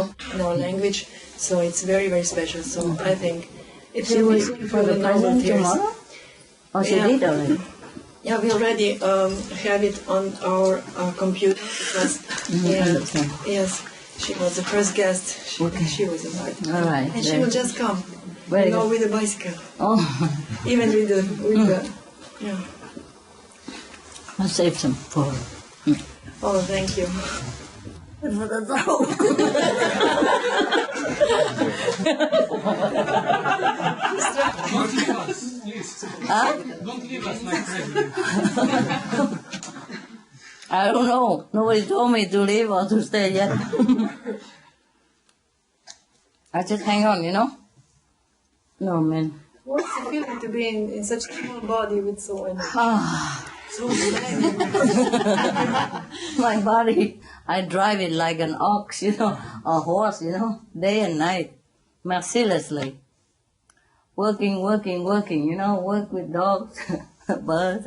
our language. So it's very, very special. So I think it will be for the president tomorrow? Oh, she did already? Yeah, we already have it on our computer because yes, she was the first guest. She was invited. All right. And she will just come. Very good. With a bicycle. Oh. Even with the yeah. I'll save some for her. Oh, thank you. Don't leave us, please. Don't leave us, my friend. I don't know. Nobody told me to leave or to stay yet. I just hang on, you know? No, man. What's the feeling to be in such a small body with so energy? My body, I drive it like an ox, you know, a horse, you know, day and night, mercilessly. Working, you know, work with dogs, birds,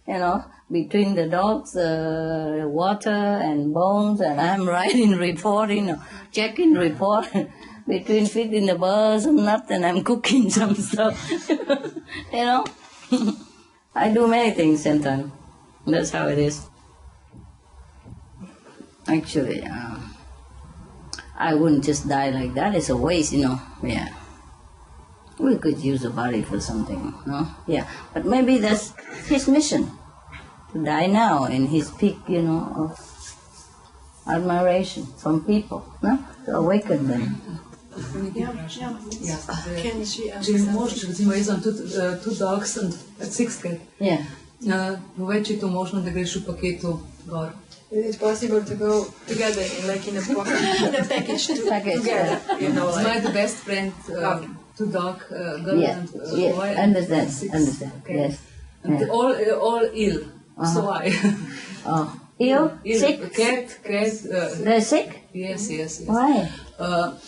you know, between the dogs, water and bones, and I'm writing, reporting, checking report. Between feeding the birds and nothing, I'm cooking some stuff. You know, I do many things sometimes. That's how it is. Actually, I wouldn't just die like that. It's a waste, you know. Yeah, we could use the body for something, no? Yeah, but maybe that's his mission, to die now in his peak, you know, of admiration from people, no? To awaken them. Can she Če je možno, recimo jaz imam two dogs and a six cat. Yeah. Povej, če je to možno, da greš v paketu gor. Is it possible to go together, like in a package together? You know, like my best friend, two dog, girl and boy. Understand. Okay. Yes. And all ill. So I. Ill? Sick? Cat. They're sick? Yes. Why? To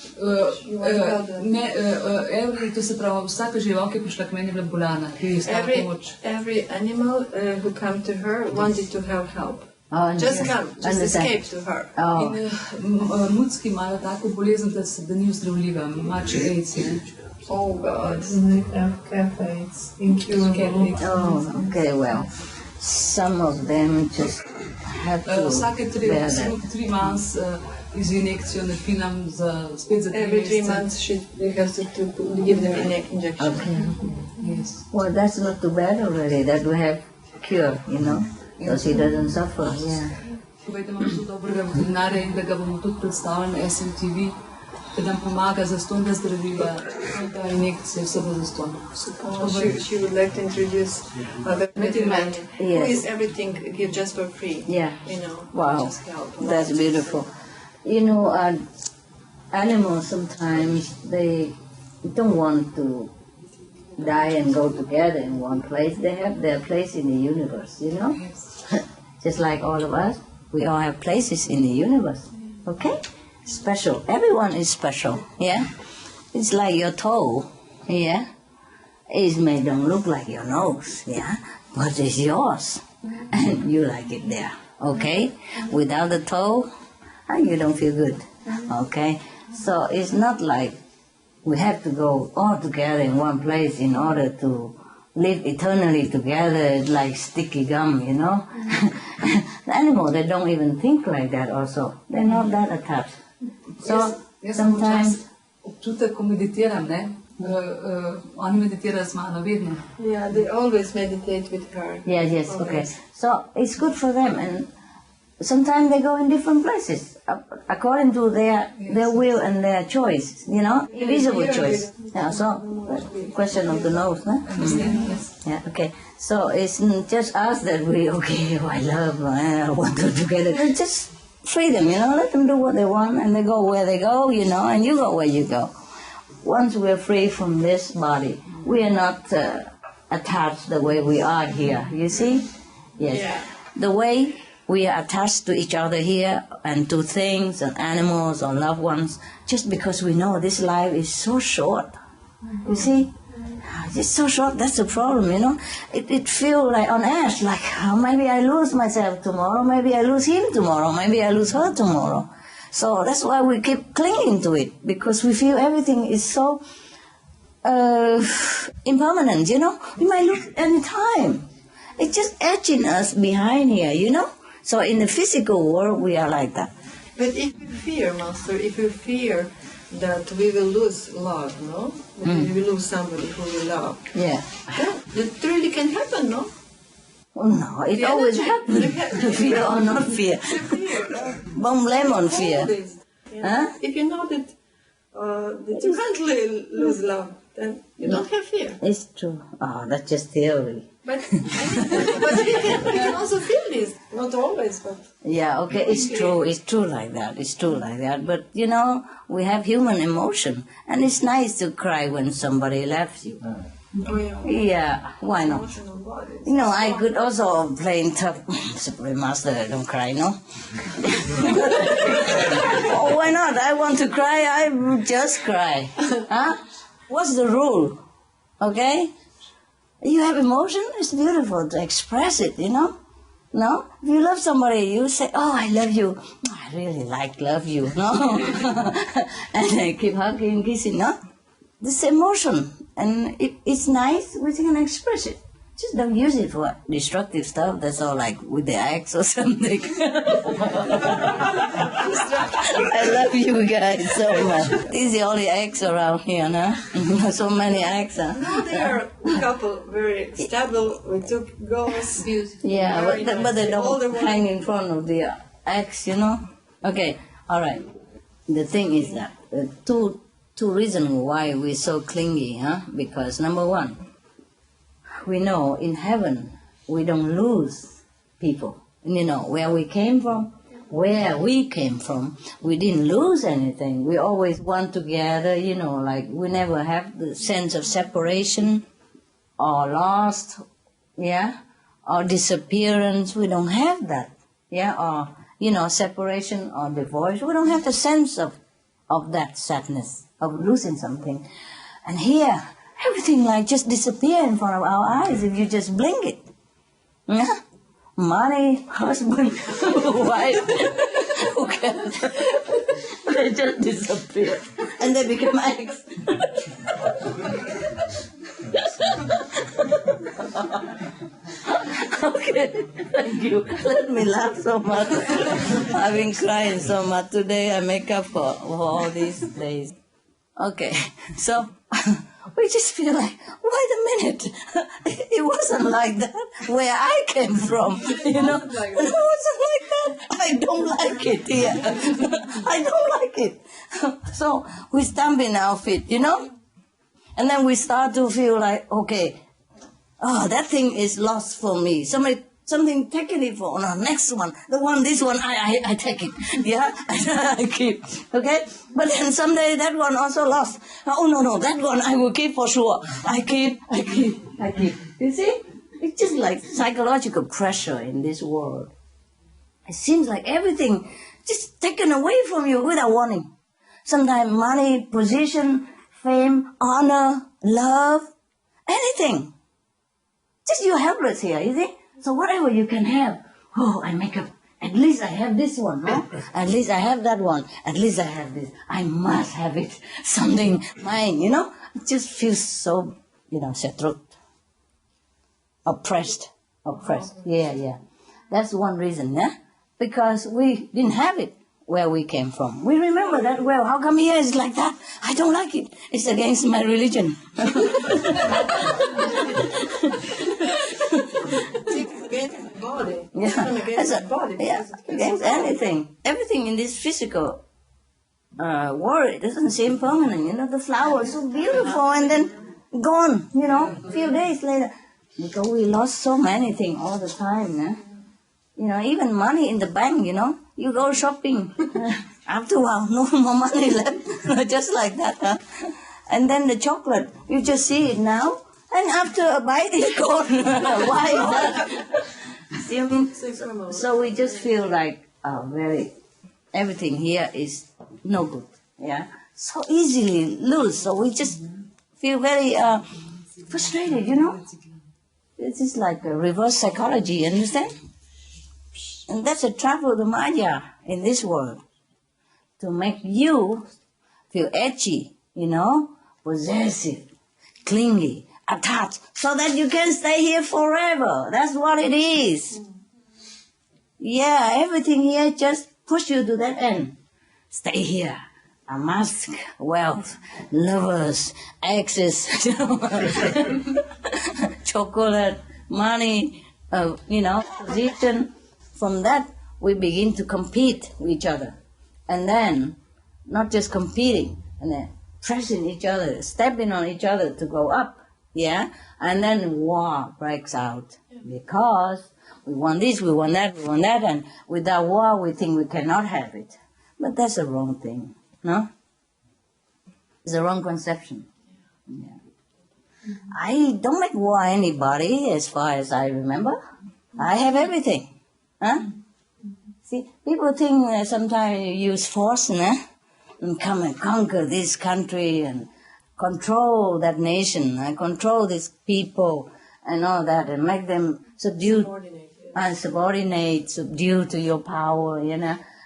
se pravi, vsaka žival, ki je prišla k meni, je bila bolana, ki je iskala pomoč. Every animal who came to her wanted to have help. Just escape to her. In mucki imajo tako bolezen, da ni ozdravljiva, mači AIDS. Oh God. Calf AIDS, incurable. Oh, okay, well, some of them just have to vsake 3 months z injekcijo napinam spet za 3 Every 3 months she has to give them an injection. Okay. Yes. Well, that's not too bad already, that we have cure, you know, because he doesn't suffer, yeah. Povej, da imamo tudi dobrega veterinarja in da ga bomo tudi predstavili na SMTV, da nam pomaga za stonda zdravila, da injekcije vse bo za ston. She would like to introduce a veterinarian who is everything give just for free. Yeah. You know. Wow, just help. That's beautiful. You know, animals sometimes they don't want to die and go together in one place. They have their place in the universe, you know? Just like all of us, we all have places in the universe, okay? Special. Everyone is special, yeah? It's like your toe, yeah? It may don't look like your nose, yeah? But it's yours, and you like it there, okay? Without the toe, you don't feel good, okay? So it's not like we have to go all together in one place in order to live eternally together like sticky gum, you know. The animal, they don't even think like that also. They're not that attached. So sometimes... Občutek, ko meditiram, ne? Oni meditirajo z mano vedno. Yeah, they always meditate with her. Yes, okay. So it's good for them, and sometimes they go in different places according to their will and their choice, you know, invisible choice. Yeah, so question of the nose, no? Yes. Yeah, okay. So it's just us that I love, I want to together. Just free them, you know, let them do what they want, and they go where they go, you know, and you go where you go. Once we're free from this body, we are not attached the way we are here, you see? Yes. Yeah. The way we are attached to each other here and to things and animals or loved ones, just because we know this life is so short, you see? It's so short, that's the problem, you know? It feels like on edge, like maybe I lose myself tomorrow, maybe I lose him tomorrow, maybe I lose her tomorrow. So that's why we keep clinging to it, because we feel everything is so impermanent, you know? We might lose any time. It's just edging us behind here, you know? So in the physical world, we are like that. But if you fear, Master, if you fear that we will lose love, no? That we will lose somebody who we love. Yeah. That really can happen, no? Oh, no, it always happens. Fear or not fear. Don't blame on fear. Huh? If you know that you can't lose love, then you don't have fear. It's true. Oh, that's just theory. But we can also feel this. Not always, but... Yeah, okay, it's true like that. It's true like that. But, you know, we have human emotion. And it's nice to cry when somebody loves you. Oh, yeah. Yeah, why not? You know, I could also play in tough... Supreme Master, don't cry, no? Oh, why not? I want to cry, I just cry. Huh? What's the rule? Okay? You have emotion, it's beautiful to express it, you know? No? If you love somebody, you say, oh, I love you. I really love you, no? And they keep hugging, kissing, no? This emotion. And if it's nice, we can express it. Just don't use it for destructive stuff. That's all, like with the axe or something. I love you guys so much. This is the only axe around here, no? So many axes. Huh? No, they are a couple, very stable. We took goals. Yeah, but they don't hang in front of the axe, you know? Okay, all right. The thing is that two reasons why we're so clingy, huh? Because number one, we know in heaven we don't lose people. You know, where we came from, we didn't lose anything. We always one together, you know, like we never have the sense of separation or lost, yeah, or disappearance. We don't have that, yeah, or, you know, separation or divorce. We don't have the sense of that sadness, of losing something. And here, everything like just disappear in front of our eyes if you just blink it. Yeah? Money, husband, wife, who cares? They just disappear. And they become eggs. Okay, thank you. Let me laugh so much. I've been crying so much today. I make up for all these days. Okay, so we just feel like, wait a minute, it wasn't like that where I came from, you know. It wasn't like that. I don't like it here. I don't like it. So we stamp in our feet, you know. And then we start to feel like, okay, oh, that thing is lost for me. Something taken it for, no, next one, this one, I take it, yeah, I keep, okay? But then someday that one also lost. Oh, no, that one I will keep for sure. I keep. You see? It's just like psychological pressure in this world. It seems like everything just taken away from you without warning. Sometimes money, position, fame, honor, love, anything. Just you're helpless here, you see? So whatever you can have, oh, I make up At least I have this one, huh? At least I have that one. At least I have this. I must have it. Something mine, you know? It just feels so, settled. Oppressed. Yeah. That's one reason, yeah? Because we didn't have it where we came from. We remember that well. How come here is like that? I don't like it. It's against my religion. Against body. Yeah. Against body. Yeah. Against anything. Everything in this physical world, it doesn't seem permanent. The flower is so beautiful and then gone, a few days later. Because we lost so many things all the time, yeah? Even money in the bank, you go shopping. After a while, no more money left. Just like that, huh? And then the chocolate, you just see it now, and after a bite, it's gone. Why is that? See what I mean? So we just feel like everything here is no good, yeah? So easily lose, so we just feel very frustrated, This is like a reverse psychology, you understand? And that's a trap of the Maya in this world. To make you feel edgy, possessive, clingy, attached, so that you can stay here forever. That's what it is. Yeah, everything here just push you to that end. Stay here. A mask, wealth, lovers, exes, chocolate, money, position. From that, we begin to compete with each other. And then, not just competing, and then pressing each other, stepping on each other to go up, yeah? And then war breaks out. Because we want this, we want that, and without war, we think we cannot have it. But that's a wrong thing, no? It's a wrong conception. Yeah. I don't make war anybody, as far as I remember. I have everything. Huh? See, people think sometimes you use force, and come and conquer this country and control that nation, and control these people and all that, and make them subordinate, subdue to your power,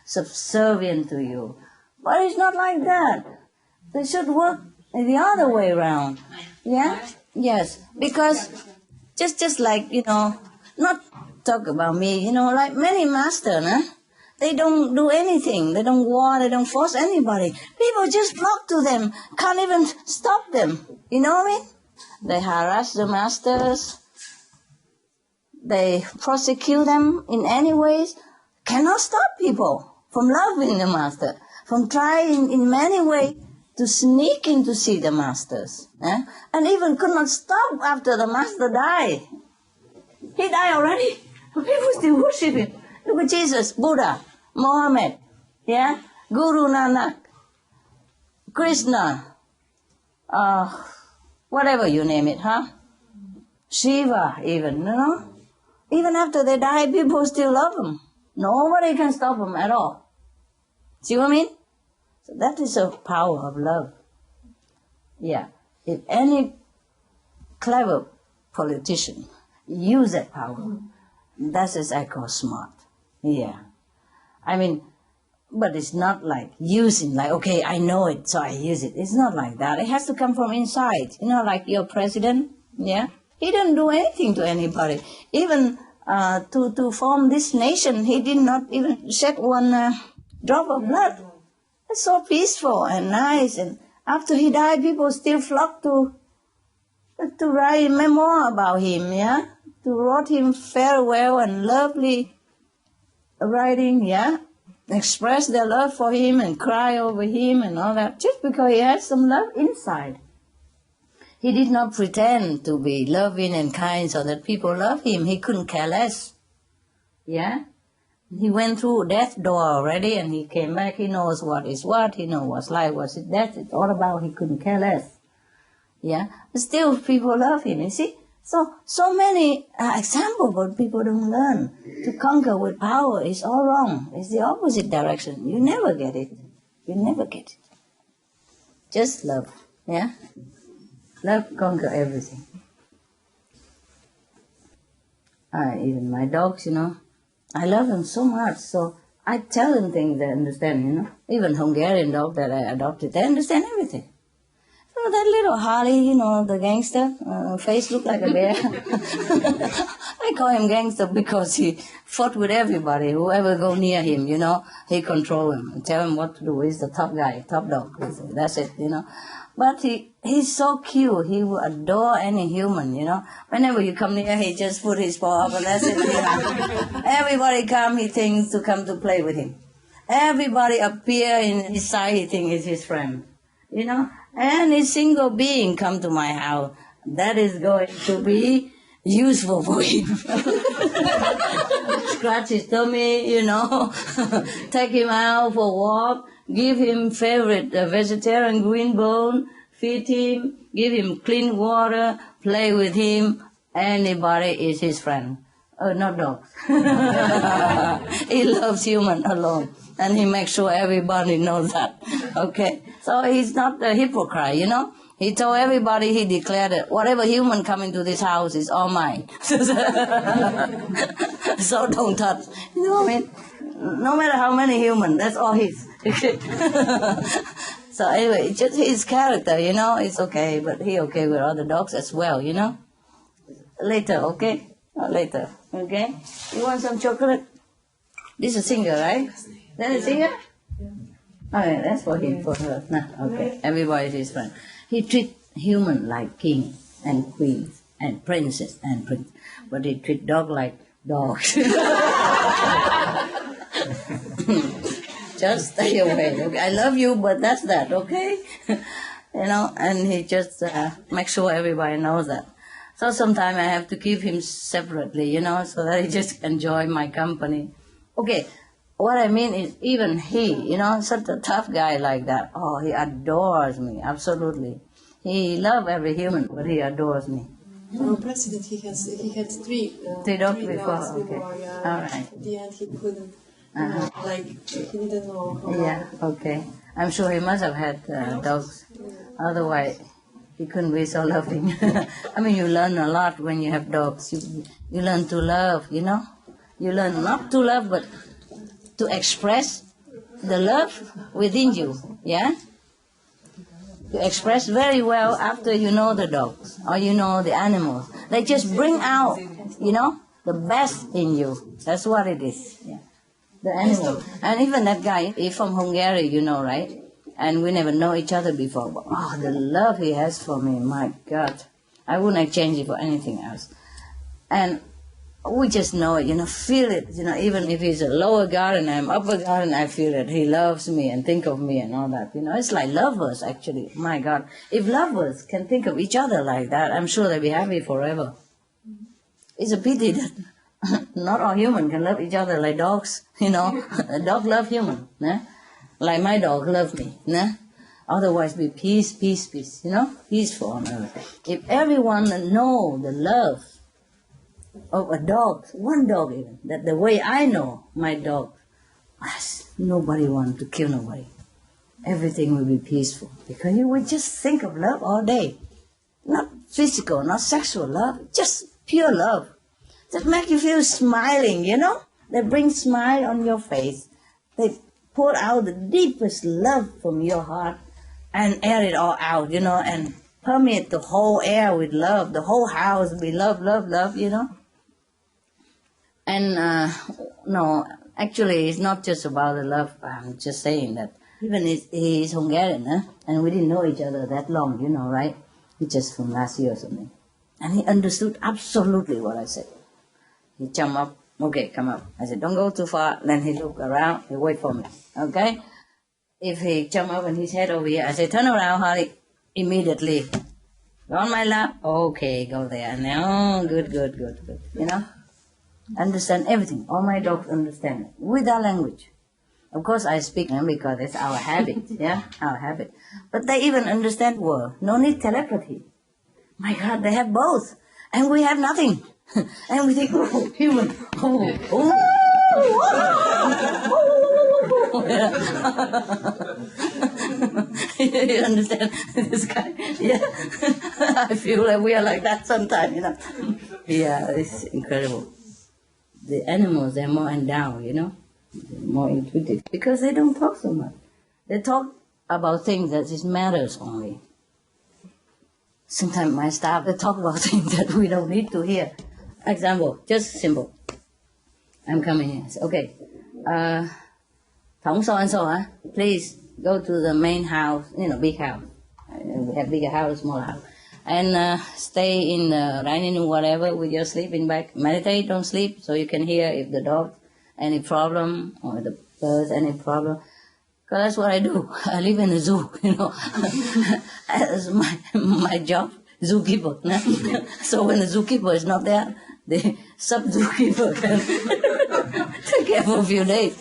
subservient to you. But it's not like that. They should work the other way around. Yeah? Yes. Because just like, not talk about me, like many masters, they don't do anything. They don't war, they don't force anybody. People just flock to them, can't even stop them. You know what I mean? They harass the masters, they prosecute them in any ways, cannot stop people from loving the master, from trying in many ways to sneak in to see the masters. And even could not stop after the master died. He died already. People still worship him. Look at Jesus, Buddha, Mohammed, Guru Nanak, Krishna, whatever you name it, Shiva even, Even after they die, people still love them. Nobody can stop them at all. See what I mean? So that is the power of love. Yeah. If any clever politician use that power, that's what I call smart. Yeah. But it's not like using, like, okay, I know it, so I use it. It's not like that. It has to come from inside. Like your president, yeah? He didn't do anything to anybody. Even to form this nation, he did not even shed one drop of blood. It's so peaceful and nice. And after he died, people still flock to write memoir about him, yeah? To write him farewell and lovely writing, yeah? Express their love for him and cry over him and all that, just because he had some love inside. He did not pretend to be loving and kind so that people love him. He couldn't care less, yeah? He went through death door already and he came back. He knows what is what. He knows what's life, what's death. It's all about he couldn't care less. Yeah? But still people love him, you see? So many examples, but people don't learn. To conquer with power is all wrong. It's the opposite direction. You never get it. You never get it. Just love. Yeah? Love conquer everything. Even my dogs, I love him so much, so I tell him things they understand, you know. Even Hungarian dog that I adopted, they understand everything. So that little Harley, you know, the gangster, face looked like a bear. I call him gangster because he fought with everybody. Whoever go near him, you know, he control him and tell him what to do. He's the top guy, top dog. That's it, you know. But he's so cute. He will adore any human, you know. Whenever you come near, he just put his paw up and that's it. You know? Everybody come, he thinks to come to play with him. Everybody appear in his side, he thinks is his friend, you know. Any single being come to my house, that is going to be useful for him. Scratch his tummy, you know, take him out for a walk, give him favorite vegetarian green bone, feed him, give him clean water, play with him. Anybody is his friend. Not dogs. He loves human alone. And he makes sure everybody knows that. Okay? So he's not a hypocrite, you know? He told everybody, he declared that whatever human come into this house is all mine. So don't touch. You know what I mean? No matter how many human, that's all his. So anyway, it's just his character, you know? It's okay, but he okay with other dogs as well, you know? Later, okay? Later, okay? You want some chocolate? This is a singer, right? That a singer? Okay, that's for him, for her. No, okay. Everybody's his friend. He treats human like king and queens and princess and prince, but he treats dog like dogs. Just stay away. Okay? I love you, but that's that, okay? You know, and he just makes sure everybody knows that. So sometimes I have to keep him separately, you know, so that he just enjoy my company. Okay, what I mean is even he, you know, such a tough guy like that, oh, he adores me, absolutely. He loves every human, but he adores me. Our president, he had three dogs before, okay. Yeah. All right. At the end, he couldn't, he didn't know how Yeah, okay. I'm sure he must have had dogs. Otherwise, he couldn't be so loving. I mean, you learn a lot when you have dogs. You learn to love, you know. You learn not to love, but to express the love within you, yeah? You express very well after you know the dogs or you know the animals. They just bring out, you know, the best in you. That's what it is, yeah. The animal. And even that guy, he's from Hungary, you know, right? And we never know each other before. But, oh, the love he has for me, my God. I wouldn't exchange it for anything else. And we just know it, you know, feel it, you know, even if he's a lower God and I'm upper God and I feel that he loves me and think of me and all that, you know. It's like lovers, actually, my God. If lovers can think of each other like that, I'm sure they'll be happy forever. It's a pity that not all humans can love each other like dogs, you know. A dog loves human, né? Like my dog loves me, né? Otherwise be peace, peace, peace, you know, peaceful on earth. If everyone know the love of a dog, one dog even, that the way I know my dog, nobody wants to kill nobody. Everything will be peaceful because you will just think of love all day. Not physical, not sexual love, just pure love. That make you feel smiling, you know? They bring smile on your face. They pour out the deepest love from your heart and air it all out, you know, and permeate the whole air with love. The whole house will be love, love, love, you know? And no, actually, it's not just about the love. I'm just saying that even he's Hungarian, and we didn't know each other that long, you know, right? He just from last year or something. And he understood absolutely what I said. He jumped up, okay, come up. I said, don't go too far. Then he looked around, he wait for me, okay? If he jumped up and his head over here, I said, turn around, Harley, immediately. Go on my lap, okay, go there. No, good, good, good, good, you know? Understand everything. All my dogs understand it with our language. Of course, I speak them because it's our habit, yeah, our habit. But they even understand word. No need telepathy. My God, they have both, and we have nothing. And we think, oh, human, oh. You understand this guy? Yeah, I feel like we are like that sometimes, you know. Yeah, it's incredible. the animals, they're more endowed, more intuitive, because they don't talk so much. They talk about things that is matters only. Sometimes my staff, they talk about things that we don't need to hear. Example, just simple. I'm coming here. Say, okay, Thống so-and-so, please go to the main house, big house. We have bigger house, smaller house. And stay in the dining room, whatever, with your sleeping bag. Meditate, don't sleep, so you can hear if the dog, any problem, or the birds, any problem. Because that's what I do. I live in a zoo, That's my job, zookeeper. So when the zookeeper is not there, the sub-zookeeper can take care for a few days.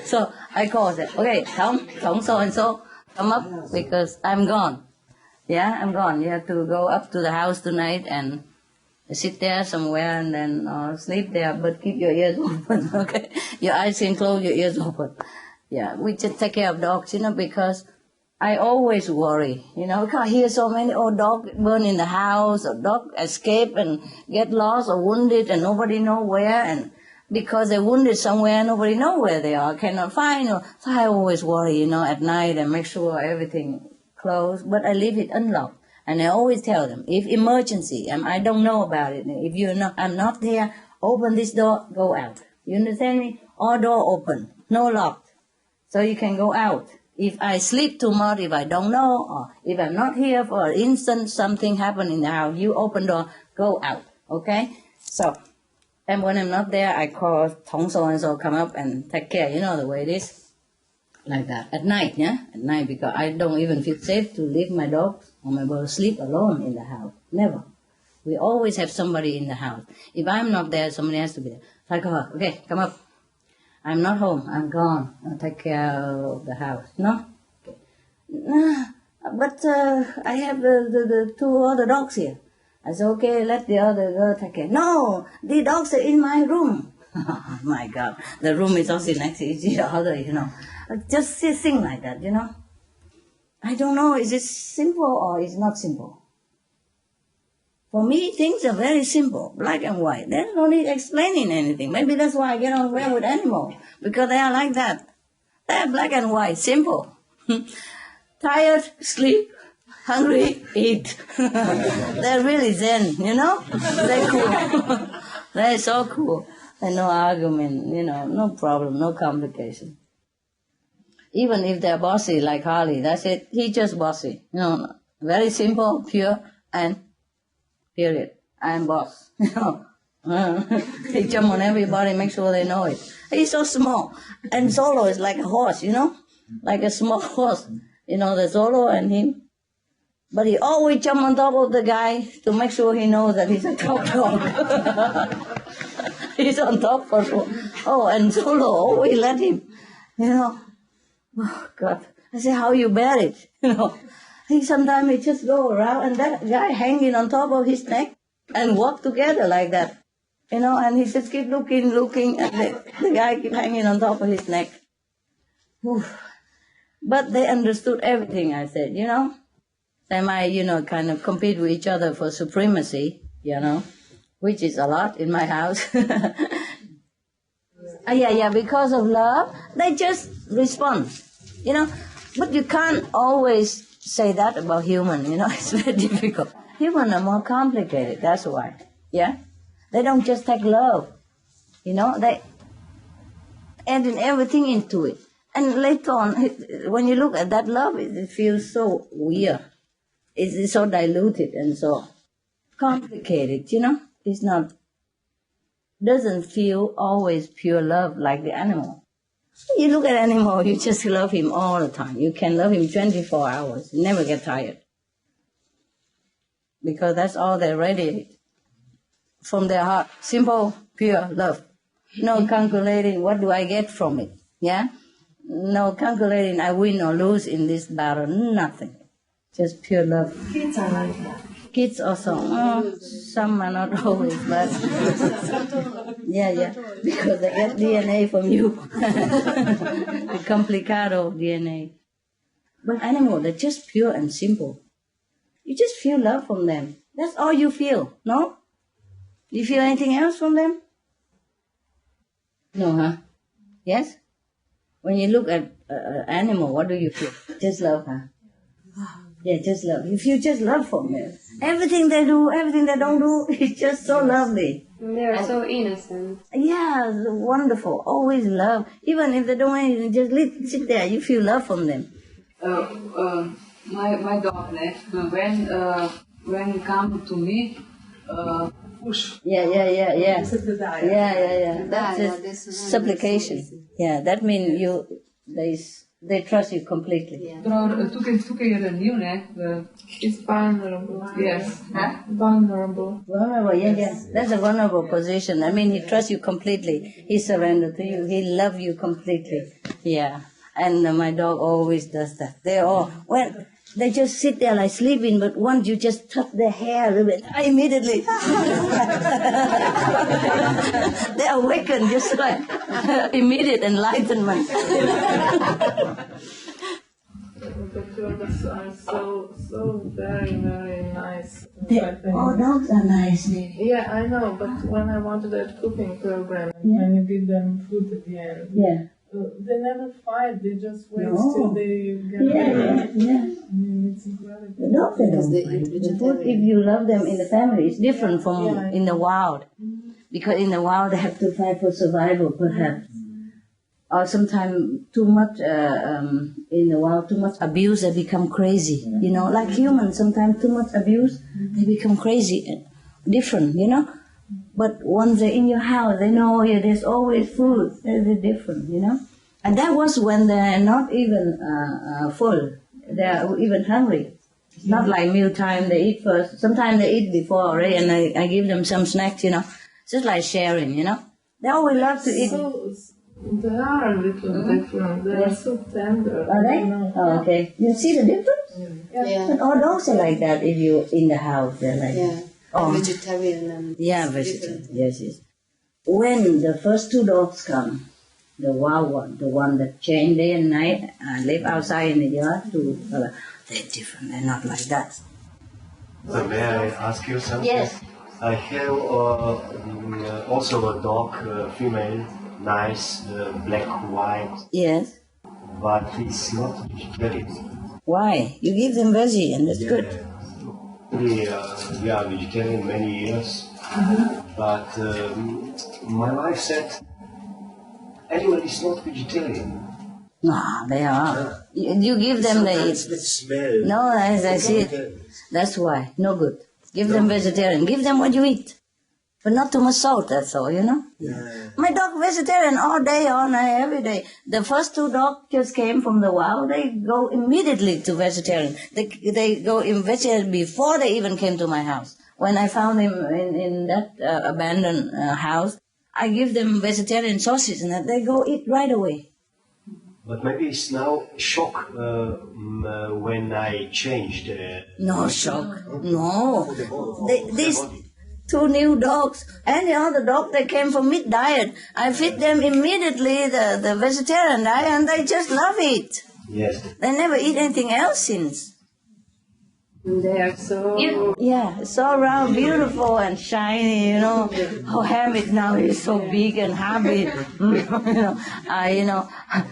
So I call and say, okay, Thống so-and-so, come up because I'm gone. Yeah, I'm gone. You have to go up to the house tonight and sit there somewhere and then sleep there, but keep your ears open, okay? Your eyes can close, your ears open. Yeah, we just take care of dogs, because I always worry, I hear so many, dog burn in the house, or dog escape and get lost or wounded and nobody know where, and because they're wounded somewhere, nobody know where they are, cannot find. So I always worry, at night and make sure everything closed, but I leave it unlocked. And I always tell them, if emergency, I don't know about it, if I'm not there, open this door, go out. You understand me? All door open, no locked. So you can go out. If I sleep too much, if I don't know, or if I'm not here for an instant, something happened in the house, you open door, go out, okay? So, and when I'm not there, I call Thống so-and-so come up and take care, the way it is. Like that. At night, yeah? At night, because I don't even feel safe to leave my dogs or my bird sleep alone in the house. Never. We always have somebody in the house. If I'm not there, somebody has to be there. So I call, okay, come up. I'm not home. I'm gone. I'll take care of the house. No? Okay. But I have the two other dogs here. I said, okay, let the other girl take care. No, the dogs are in my room. Oh, my God. The room is also next to each other, Just sing like that, I don't know, is it simple or is not simple? For me, things are very simple, black and white. There's no need explaining anything. Maybe that's why I get on well with animals, because they are like that. They're black and white, simple. Tired, sleep. Hungry, eat. They're really zen, They're cool. They're so cool. And no argument, no problem, no complication. Even if they're bossy like Harley, that's it. He's just bossy. Very simple, pure, and period. I'm boss. He jump on everybody, make sure they know it. He's so small. And Solo is like a horse, like a small horse. The Solo and him. But he always jump on top of the guy to make sure he knows that he's a top dog. He's on top for sure. Oh, and Solo always let him, Oh, God. I say, how you bear it? Sometimes he just go around and that guy hanging on top of his neck and walk together like that. And he just keep looking, and the guy keep hanging on top of his neck. But they understood everything I said, They might, kind of compete with each other for supremacy, which is a lot in my house. Yeah, because of love, they just respond, But you can't always say that about human, It's very difficult. Humans are more complicated, that's why, yeah? They don't just take love, They add in everything into it. And later on, when you look at that love, it feels so weird. It's so diluted and so complicated, It's not, doesn't feel always pure love like the animal. You look at animal, you just love him all the time. You can love him 24 hours, you never get tired. Because that's all they radiate from their heart. Simple, pure love. No calculating, what do I get from it? Yeah? No calculating, I win or lose in this battle, nothing. Just pure love. Kids are like that. Kids also. Some are not always, but yeah, because they get DNA from you. The complicado DNA. But animals, they're just pure and simple. You just feel love from them. That's all you feel, no? You feel anything else from them? No, huh? Yes? When you look at an animal, what do you feel? Just love, huh? Yeah, just love. You feel just love for them. Everything they do, everything they don't do, it's just so lovely. They are so innocent. Yeah, wonderful. Always love. Even if they don't anything, just sit there. You feel love from them. My dog, when he come to me, push. Yeah. That's just supplication. Yeah, that means they trust you completely. Tukaj je ranljiv, ne? It's vulnerable. Yes. Huh? Vulnerable. Vulnerable, yeah. That's a vulnerable position. I mean, he trusts you completely. He surrendered to you. He loves you completely. Yeah. And my dog always does that. They just sit there like sleeping, but once you just touch their hair a little bit, immediately they awaken just like immediate enlightenment. The dogs are so very, very nice. All dogs are nice. Yeah, I know, but when I wanted that cooking program, when you give them food at the end, they never fight, they just wait till they get it's incredible. The dogs don't fight. If you love them in the family, it's different from in the wild. Because in the wild they have to fight for survival, perhaps. Or sometimes too much, in the wild, too much abuse, they become crazy. You know, like humans, sometimes too much abuse, they become crazy. Different, you know. But once they're in your house, they know there's always food. They're different, you know. And that was when they're not even full. They're even hungry. It's not like mealtime, they eat first. Sometimes they eat before already, and I give them some snacks, you know. Just like sharing, you know. They always love to eat. They are a little different. They are so tender. Are they? Oh, okay. You see the difference? Yeah. But all dogs are like that if you're in the house. They're like that. Vegetarian and vegetarian. Yes. When the first two dogs come, the wild one, the one that change day and night, live outside in the yard, they're different. They're not like that. So may I ask you something? Yes. I have also a dog, female, nice, black, white. Yes. But it's not vegetarian. Why? You give them veggie, and that's good. Vegetarian many years. But my wife said, animal is not vegetarian. No, they are. You give them, they eat. Smell. No, as I see it, that's why. No good. Give them vegetarian. Give them what you eat. But not too much salt, that's all, you know? Yeah. My dog vegetarian all day, all night, every day. The first two dogs just came from the wild. They go immediately to vegetarian. They go in vegetarian before they even came to my house. When I found him in that abandoned house, I give them vegetarian sausage and that. They go eat right away. But maybe it's now shock when I changed. No shock. No. These two new dogs. Any other dog, they came from meat diet. I feed them immediately the vegetarian diet and they just love it. Yes. They never eat anything else since. They are so... Yeah, so round, beautiful and shiny, you know. Oh, Hamid now is so big and happy.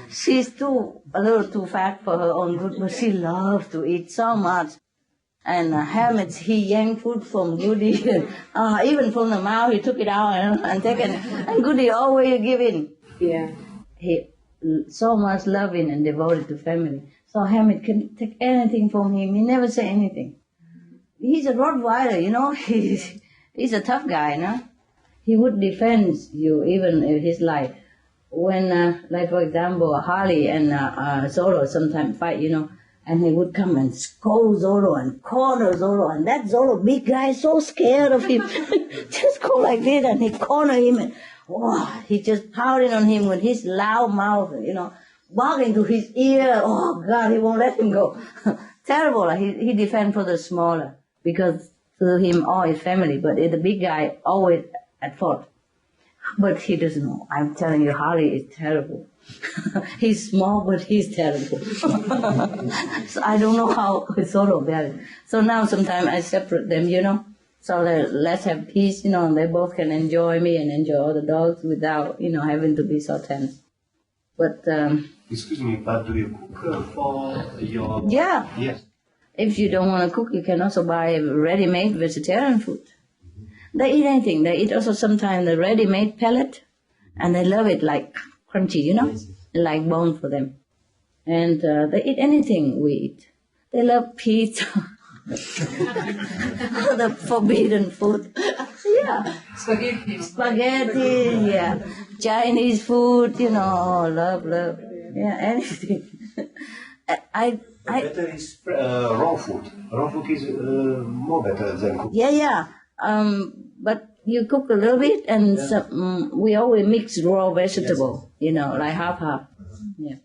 She's a little too fat for her own good, but she loves to eat so much. And Hamid, he yanked food from Goody, even from the mouth, he took it out and taken it. And Goody always give in. Yeah. He so much loving and devoted to family. So Hamid can take anything from him. He never say anything. He's a Rottweiler, you know. He's a tough guy, no? He would defend you even his life. When, like for example, Harley and Zorro sometimes fight, you know, and he would come and scold Zorro and corner Zorro, and that Zorro, big guy, so scared of him, just go like this, and he corner him, and he just pounding on him with his loud mouth, you know, barking to his ear. Oh God, he won't let him go. Terrible. He defend for the smaller because to him all is family, but the big guy always at fault. But he doesn't know. I'm telling you, Harley is terrible. He's small, but he's terrible. So I don't know how Zorro bear it. So now sometimes I separate them, you know. So let's have peace, and they both can enjoy me and enjoy all the dogs without, having to be so tense. But excuse me, but do you cook for your? Yeah. Yes. If you don't want to cook, you can also buy ready-made vegetarian food. They eat anything. They eat also sometimes the ready-made pellet, and they love it like crunchy, like bone for them. And they eat anything we eat. They love pizza, the forbidden food. Yeah. Spaghetti, yeah. Chinese food, love. Yeah, anything. Better is raw food. Raw food is more better than cooked. Yeah. But you cook a little bit, and we always mix raw vegetable, like half. Yeah.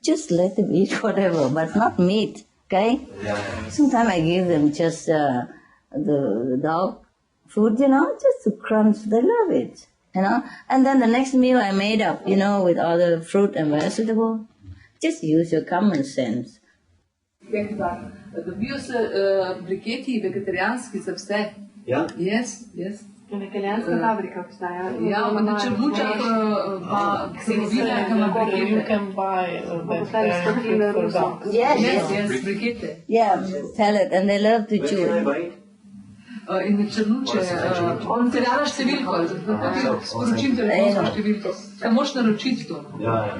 Just let them eat whatever, but not meat, okay? Yeah. Sometimes I give them just the dog food, just to crunch. They love it, And then the next meal I made up, with other fruit and vegetable. Just use your common sense. Dobijo se briketi vegetarijanski za vse. Ja? Yes. Vegetarijanska fabrika obstaja. Ja, ampak na Črnučah pa se izbirajo na brikete. You can buy vegetarian food for dogs. Yes, brikete. Yeah, pellet, and they love to chew it. In na Črnuče, on te daš številko, sporočim te številko. Kaj moš naročiti to? Ja.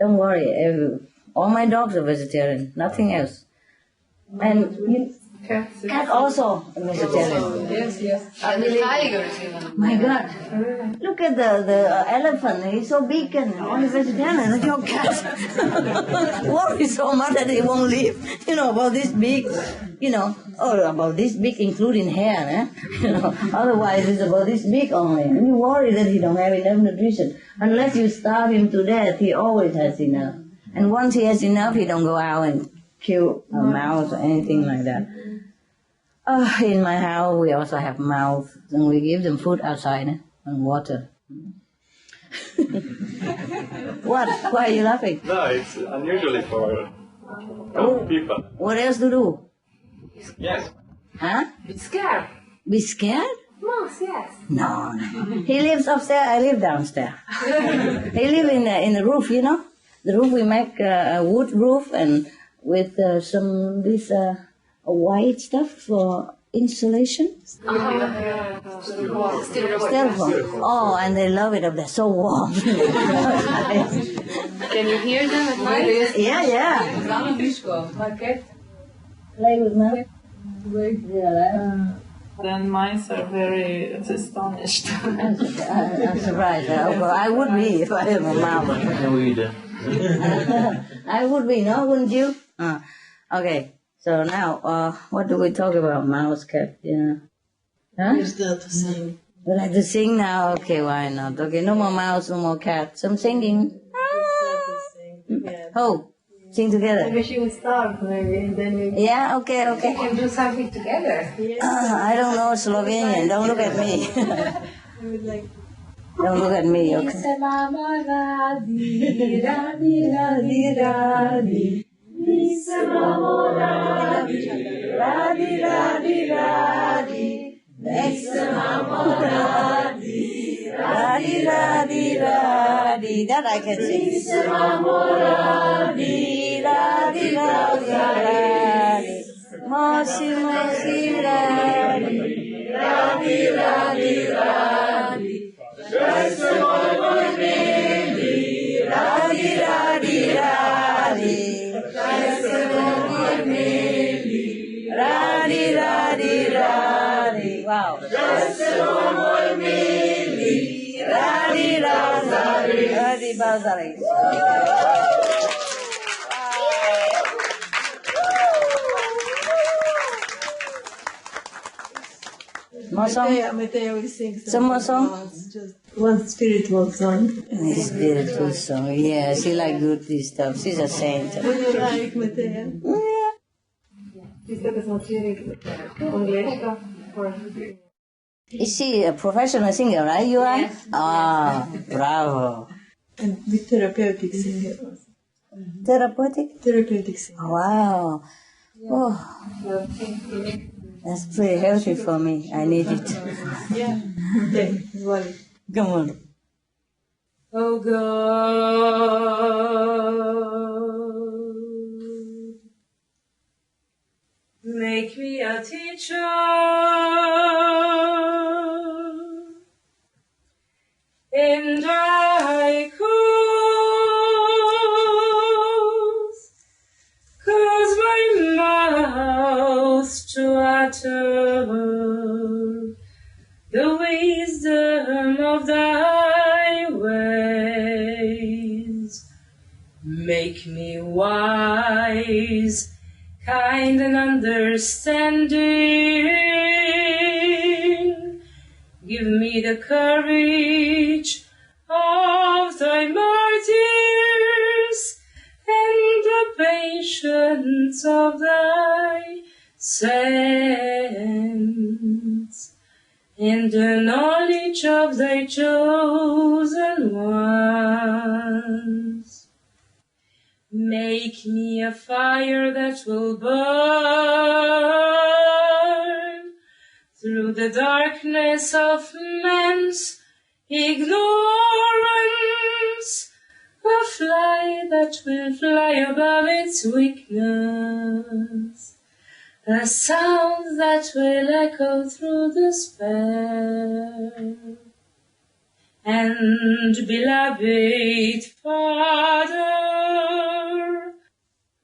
Don't worry, all my dogs are vegetarian, nothing else. And cat also vegetarian. Yes. And the tigers even. My God, look at the elephant. He's so big and only vegetarian. And your cat worries so much that he won't leave. About this big, about this big, including hair. Otherwise, it's about this big only. And you worry that he don't have enough nutrition. Unless you starve him to death, he always has enough. And once he has enough, he don't go out and kill a mouse or anything like that. In my house, we also have mouse, and we give them food outside and water. What? Why are you laughing? No, it's unusually for people. What else to do? Yes. Huh? Be scared. Be scared? Mouse, yes. No. He lives upstairs, I live downstairs. He lives in the roof, The roof, we make a wood roof and with some this white stuff for insulation. Styrofoam. Oh, and they love it up there, so warm. Can you hear them at night? Yeah. Play with me. Then mice are very astonished. I'm surprised. I would be if I have a mouse. I would be, no, wouldn't you? Okay, so now, what do we talk about? Mouse, cat, Huh? You start to sing. We like to sing now? Okay, why not? Okay, no more mouse, no more cat. Some singing. Oh, sing together. Maybe she will start, and then we Yeah, okay. can do something together. I don't know Slovenian. Don't look at me. Don't look at me, okay? That I can sing. Mosi, mosi, Wow. More song? Mateo will sing Some more song? just one spiritual song. Spiritual song, yeah. She like good this stuff. She's a saint. What do you like, Mateo? Yeah. Is she a professional singer, right? You are? Yes. Ah, bravo. And with therapeutic singer also. Therapeutic? Therapeutic singer. Wow. Oh. That's pretty healthy for me. I need it. Yeah. Come on. Oh God, make me a teacher, and I cause my mouth to utter the wisdom of thy ways. Make me wise, kind and understanding. Give me the courage of thy martyrs and the patience of thy saints, and the knowledge of thy chosen ones. Make me a fire that will burn through the darkness of man's ignorance, a fly that will fly above its weakness, a sound that will echo through despair. And beloved Father,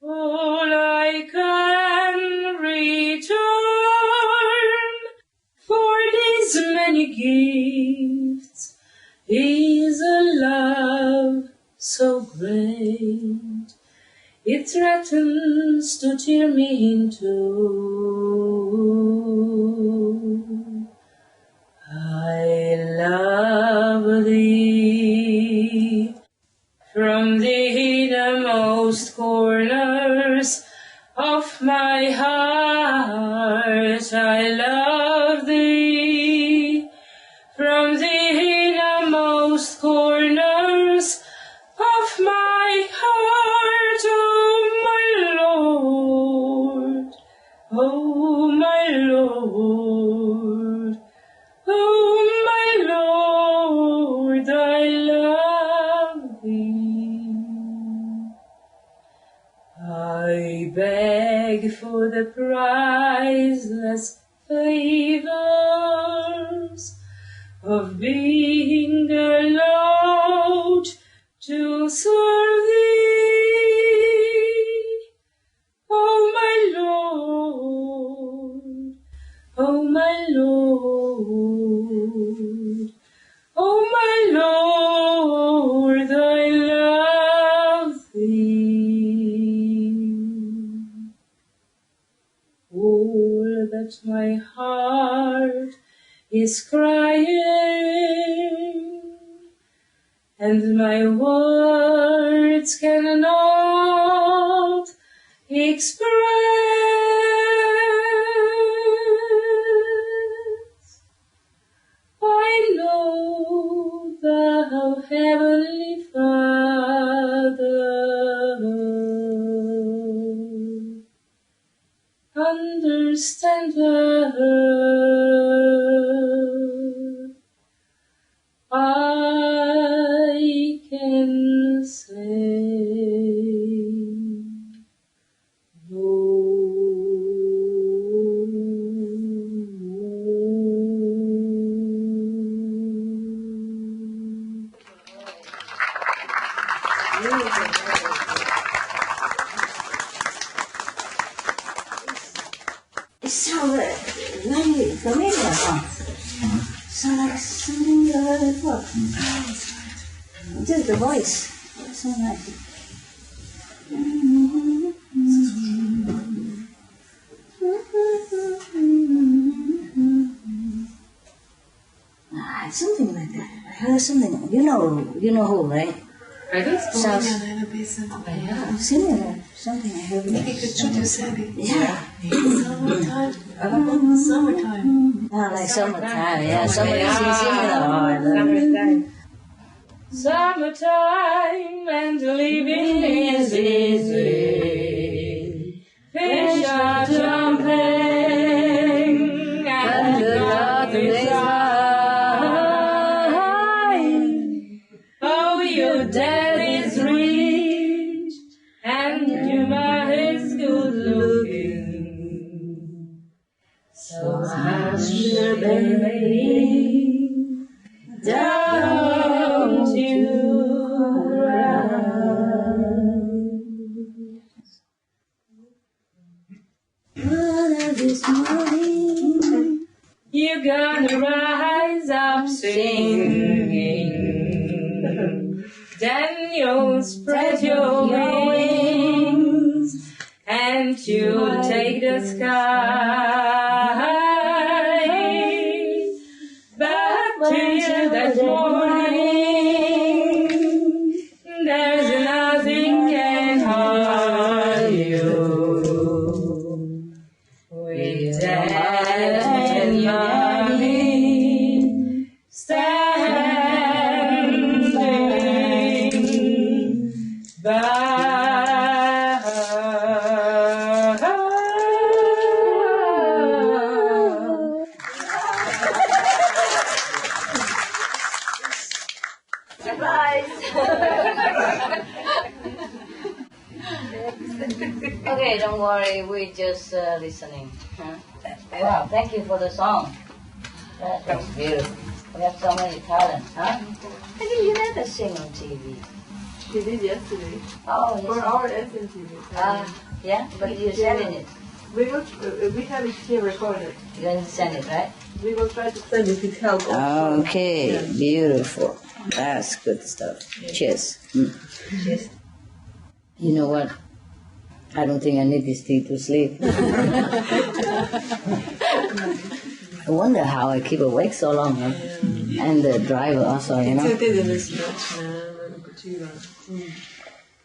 all I can return for these many gifts is a love so great, it threatens to tear me in two. I love thee from the innermost corners of my heart. I love thee from the innermost corners of my heart, oh my Lord, oh my Lord, I love thee. I beg for the priceless favors of being allowed to serve thee, oh my Lord, oh my Lord, oh my Lord, I love thee. All that my heart is crying, and my words cannot express. I know thou, Heavenly Father, understandest. I can say no. It sounds very familiar, huh? Sounds like something you heard before. Just the voice. Sounds like it. Something like that. I heard something. You know who, right? Sounds similar. Something I heard. Yeah. Summertime. Like summertime. Yeah, somebody seems similar. Summertime and living is easy. Fish are jumping your dad is rich and your mom is good looking. So hush the baby, don't you cry. This morning you're gonna rise up singing, then you'll spread your wings and you'll take the sky back to you that morning. There's nothing can harm you. With Dad and Mommy standing by. Okay, don't worry, we're just listening. Huh? Wow, thank you for the song. That was beautiful. We have so many talents, huh? I think you never sing on TV. She did yesterday. Oh, yes. For our SNTV. Yeah, but you're sending it. We have it here recorded. You're going to send it, right? We will try to send it with help. Okay, yeah. Beautiful. That's good stuff. Yeah. Cheers. Cheers. You know what? I don't think I need this tea to sleep. I wonder how I keep awake so long. Huh? Yeah. And the driver also, you know.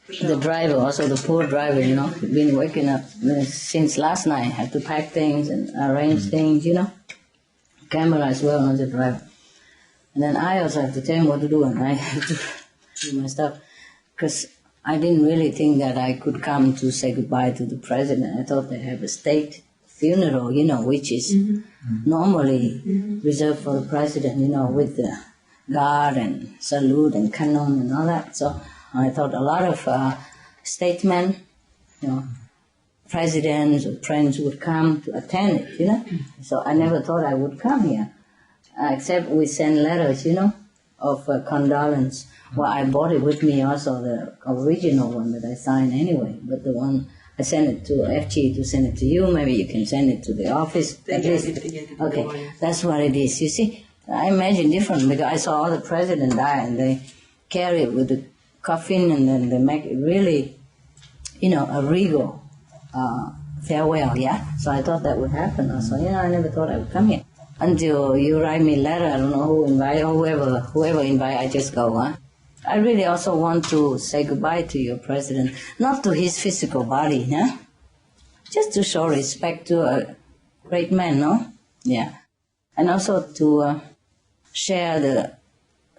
The driver also, the poor driver, you know, been waking up since last night. Had to pack things and arrange things, you know. Camera as well, not the driver. And then I also have to tell him what to do, and I have to do my stuff. Because I didn't really think that I could come to say goodbye to the president. I thought they have a state funeral, you know, which is normally reserved for the president, you know, with the guard and salute and cannon and all that. So I thought a lot of statesmen, you know, presidents or friends would come to attend it, you know. So I never thought I would come here, except we send letters, you know, of condolence. Well, I brought it with me also, the original one that I signed anyway, but the one I sent it to FG to send it to you. Maybe you can send it to the office. At least. Okay, that's what it is. You see, I imagine different because I saw all the presidents die and they carry it with the coffin and then they make it really, you know, a regal farewell, yeah? So I thought that would happen also. You know, I never thought I would come here. Until you write me a letter, I don't know who invite, whoever invite, I just go, huh? I really also want to say goodbye to your president, not to his physical body, huh? Just to show respect to a great man, no? Yeah. And also to share the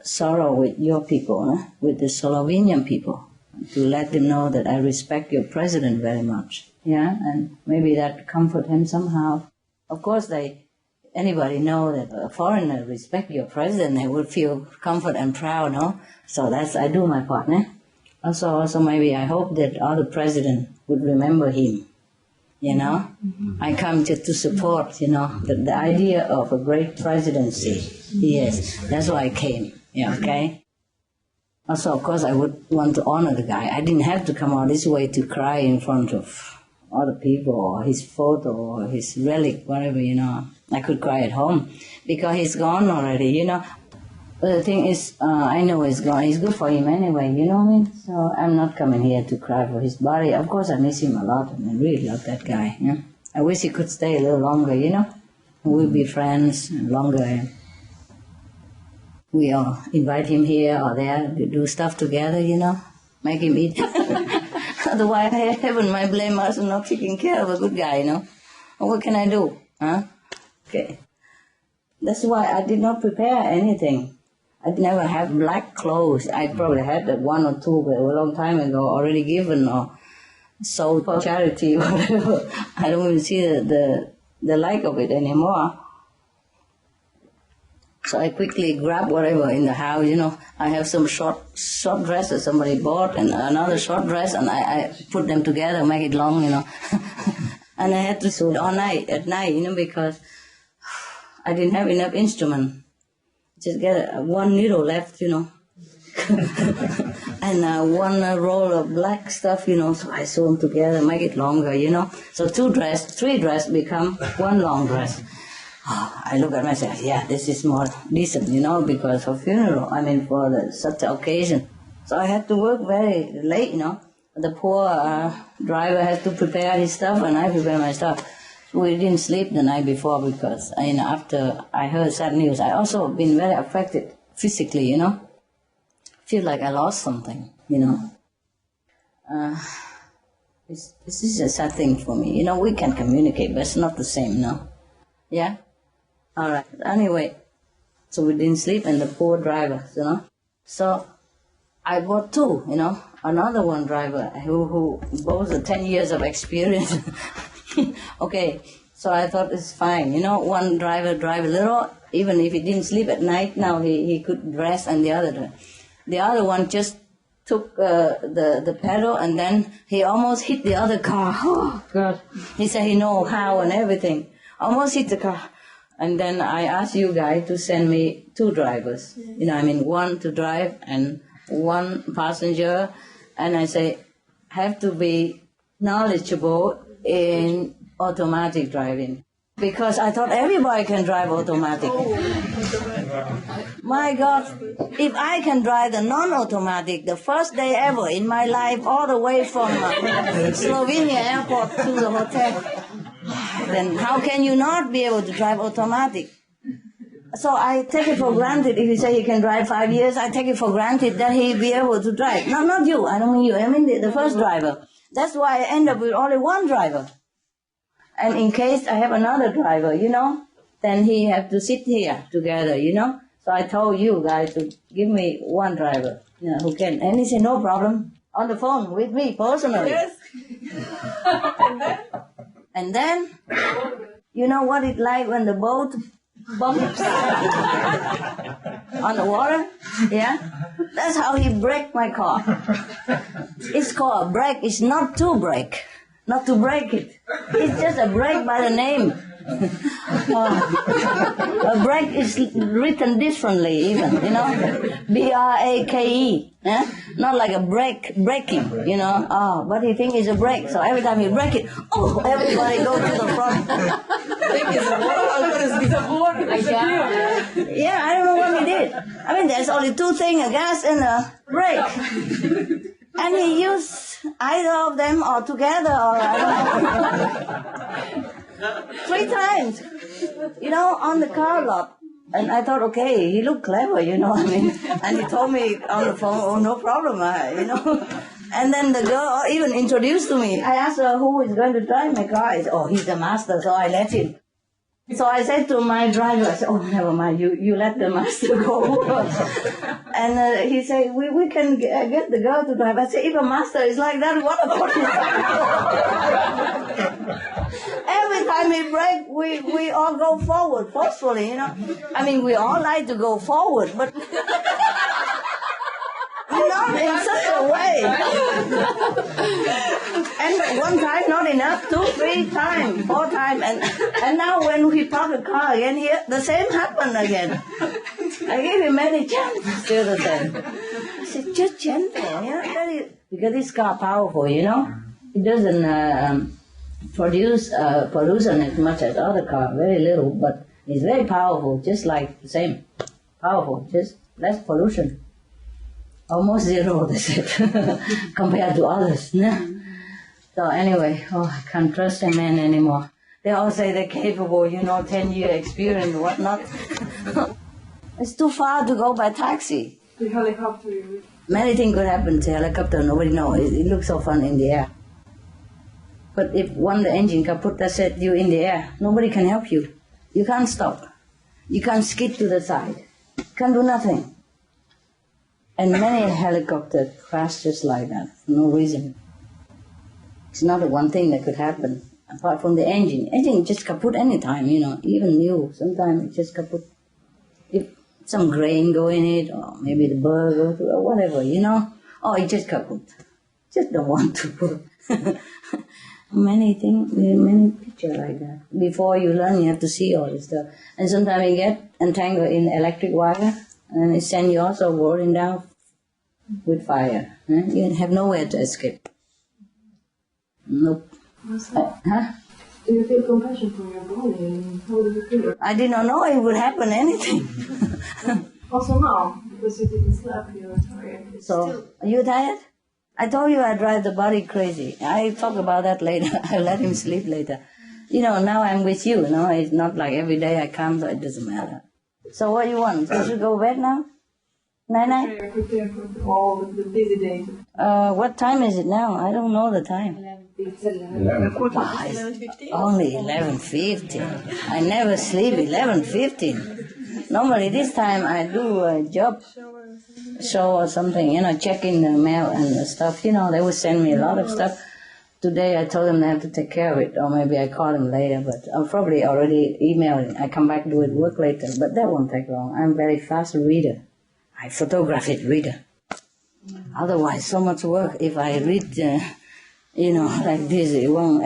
sorrow with your people, huh? With the Slovenian people, to let them know that I respect your president very much, yeah? And maybe that comfort him somehow. Of course, anybody know that a foreigner respect your president, they would feel comfort and proud, no? So I do my part, ne? Also maybe I hope that other president would remember him, you know? I come just to support, you know, the idea of a great presidency. Yes, that's why I came, yeah, okay? Also, of course, I would want to honor the guy. I didn't have to come out this way to cry in front of other people or his photo or his relic, whatever, you know. I could cry at home because he's gone already, you know. But the thing is, I know he's gone. It's good for him anyway, you know what I mean? So I'm not coming here to cry for his body. Of course, I miss him a lot, and I really love that guy. You know? I wish he could stay a little longer, you know? We'll be friends longer. We'll invite him here or there to do stuff together, you know? Make him eat. Otherwise, heaven might blame us for not taking care of a good guy, you know? What can I do, huh? Okay. That's why I did not prepare anything. I never have black clothes. I probably had that one or two, but a long time ago, already given or sold for charity or whatever. I don't even see the like of it anymore. So I quickly grab whatever in the house, you know. I have some short dress that somebody bought and another short dress, and I put them together, make it long, you know. And I had to sew it all night, at night, you know, because I didn't have enough instrument. Just get one needle left, you know. And one roll of black stuff, you know, so I sew them together, make it longer, you know. So three dress become one long dress. I look at myself, yeah, this is more decent, you know, because for funeral, for such an occasion. So I had to work very late, you know. The poor driver has to prepare his stuff, and I prepare my stuff. So we didn't sleep the night before because, after I heard sad news, I also been very affected physically, you know. Feel like I lost something, you know. This is a sad thing for me. You know, we can communicate, but it's not the same, you know. Yeah? All right. Anyway, so we didn't sleep, and the poor driver, you know. So I bought two, you know. Another one driver who both had 10 years of experience. Okay, so I thought it's fine. You know, one driver drive a little, even if he didn't sleep at night, now he could rest, and the other one just took the pedal, and then he almost hit the other car. Oh, God. He said he knows how and everything. Almost hit the car. And then I asked you guys to send me two drivers. You know, one to drive and one passenger. And I say, have to be knowledgeable in automatic driving. Because I thought everybody can drive automatic. My God, if I can drive the non-automatic, the first day ever in my life, all the way from Slovenia airport to the hotel, then how can you not be able to drive automatic? So I take it for granted. If you say he can drive 5 years, I take it for granted that he'll be able to drive. No, not you. I don't mean you. I mean the first driver. That's why I end up with only one driver. And in case I have another driver, you know, then he have to sit here together, you know. So I told you guys to give me one driver, you know, who can. And he said, no problem, on the phone with me personally. Yes. And then, you know what it's like when the boat bumps on the water? Yeah? That's how he braked my car. It's called a brake. It's not to brake. Not to break it. It's just a brake by the name. A brake is written differently even, you know. B-R-A-K-E. Yeah? Not like a braking, you know. Oh, but he thinks it's a brake. So every time he brake it, oh, everybody go to the front. Yeah, I don't know what he did. There's only two things, a gas and a brake. And he used either of them or together, or I don't know. 3 times, you know, on the car lot. And I thought, okay, he looked clever, you know, And he told me on the phone, oh, no problem, you know. And then the girl even introduced to me. I asked her who is going to drive my car. I said, oh, he's the master, so I let him. So I said to my driver, I said, oh, never mind, you let the master go. And he said, we can get the girl to drive. I said, if a master is like that, what about you? Every time we brake, we all go forward, forcefully, you know. We all like to go forward, but not in such a way. And one time not enough, 2, 3 times, 4 times, and now when we park the car again here, the same happened again. I gave him many chances, still the same. I said, just gentle, you know, because this car powerful, you know. It doesn't produce pollution as much as other cars, very little, but it's very powerful, just like the same. Powerful, just less pollution. Almost zero, they said, compared to others. Yeah. So anyway, I can't trust a man anymore. They all say they're capable, you know, 10-year experience and whatnot. It's too far to go by taxi. The helicopter. Many things could happen to helicopter, nobody knows. It looks so fun in the air. But if the engine kaput, that's it, you in the air. Nobody can help you. You can't stop. You can't skid to the side. You can't do nothing. And many helicopters crash just like that, for no reason. It's not the one thing that could happen, apart from the engine. Engine just kaput anytime, you know, even new, sometimes it just kaput. If some grain go in it, or maybe the bird go to, or whatever, you know. Or it just kaput. Just don't want to put many things, many pictures like that. Before you learn, you have to see all this stuff. And sometimes you get entangled in electric wire, and it sends you also rolling down with fire. You have nowhere to escape. Nope. Huh? Do you feel compassion for your body? And how do you feel? I did not know it would happen anything. Also now, because you didn't sleep, you were tired. So, are you tired? I told you I drive the body crazy. I talk about that later. I'll let him sleep later. You know, now I'm with you, you know. It's not like every day I come, so it doesn't matter. So what do you want? I should go to bed now? Night-night? Prepare for all the busy day. What time is it now? I don't know the time. It's 11. Oh, it's only 11:15. I never sleep 11:15. Normally this time I do a job show or something, you know, checking the mail and the stuff. You know, they would send me a lot of stuff. Today I told them they have to take care of it, or maybe I call them later, but I'm probably already emailing. I come back do it work later, but that won't take long. I'm very fast reader. I photographic reader. Otherwise, so much work. If I read, you know, like this, I won't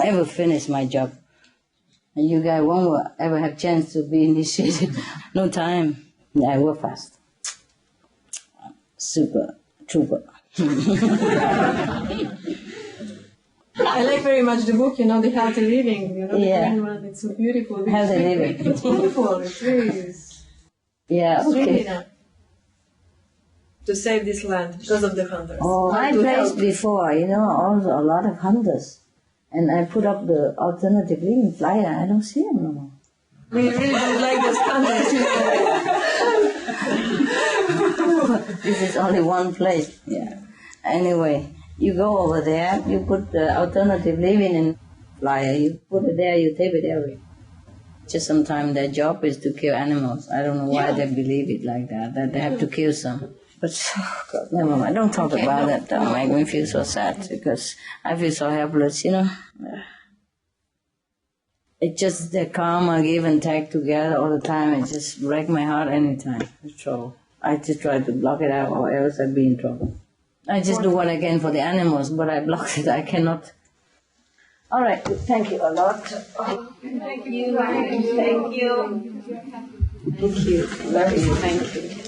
ever finish my job. And you guys won't ever have chance to be initiated. No time. Yeah, I work fast. Super trooper. I like very much the book, you know, The Healthy Living. You know, Yeah. the one, it's so beautiful. Healthy Living. It's beautiful. It really is. Yeah, It's really okay. enough to save this land because of the hunters. Oh, Not I to placed help. before, you know, also a lot of hunters. And I put up the alternative living flyer. I don't see them no more. We really don't like those hunters. This is only one place. Yeah. Anyway, you go over there, you put the alternative living in flyer, you put it there, you tape it everywhere. Just sometimes their job is to kill animals. I don't know why they believe it like that they have to kill some. But, God, never mind. Don't talk about that. Don't make me feel so sad because I feel so helpless, you know. It's just the karma give and take together all the time. It just breaks my heart anytime. So I just try to block it out or else I'd be in trouble. I just do what I can for the animals, but I block it. I cannot. All right. Thank you a lot. Thank you. Thank you. Thank you. Love you. Thank you.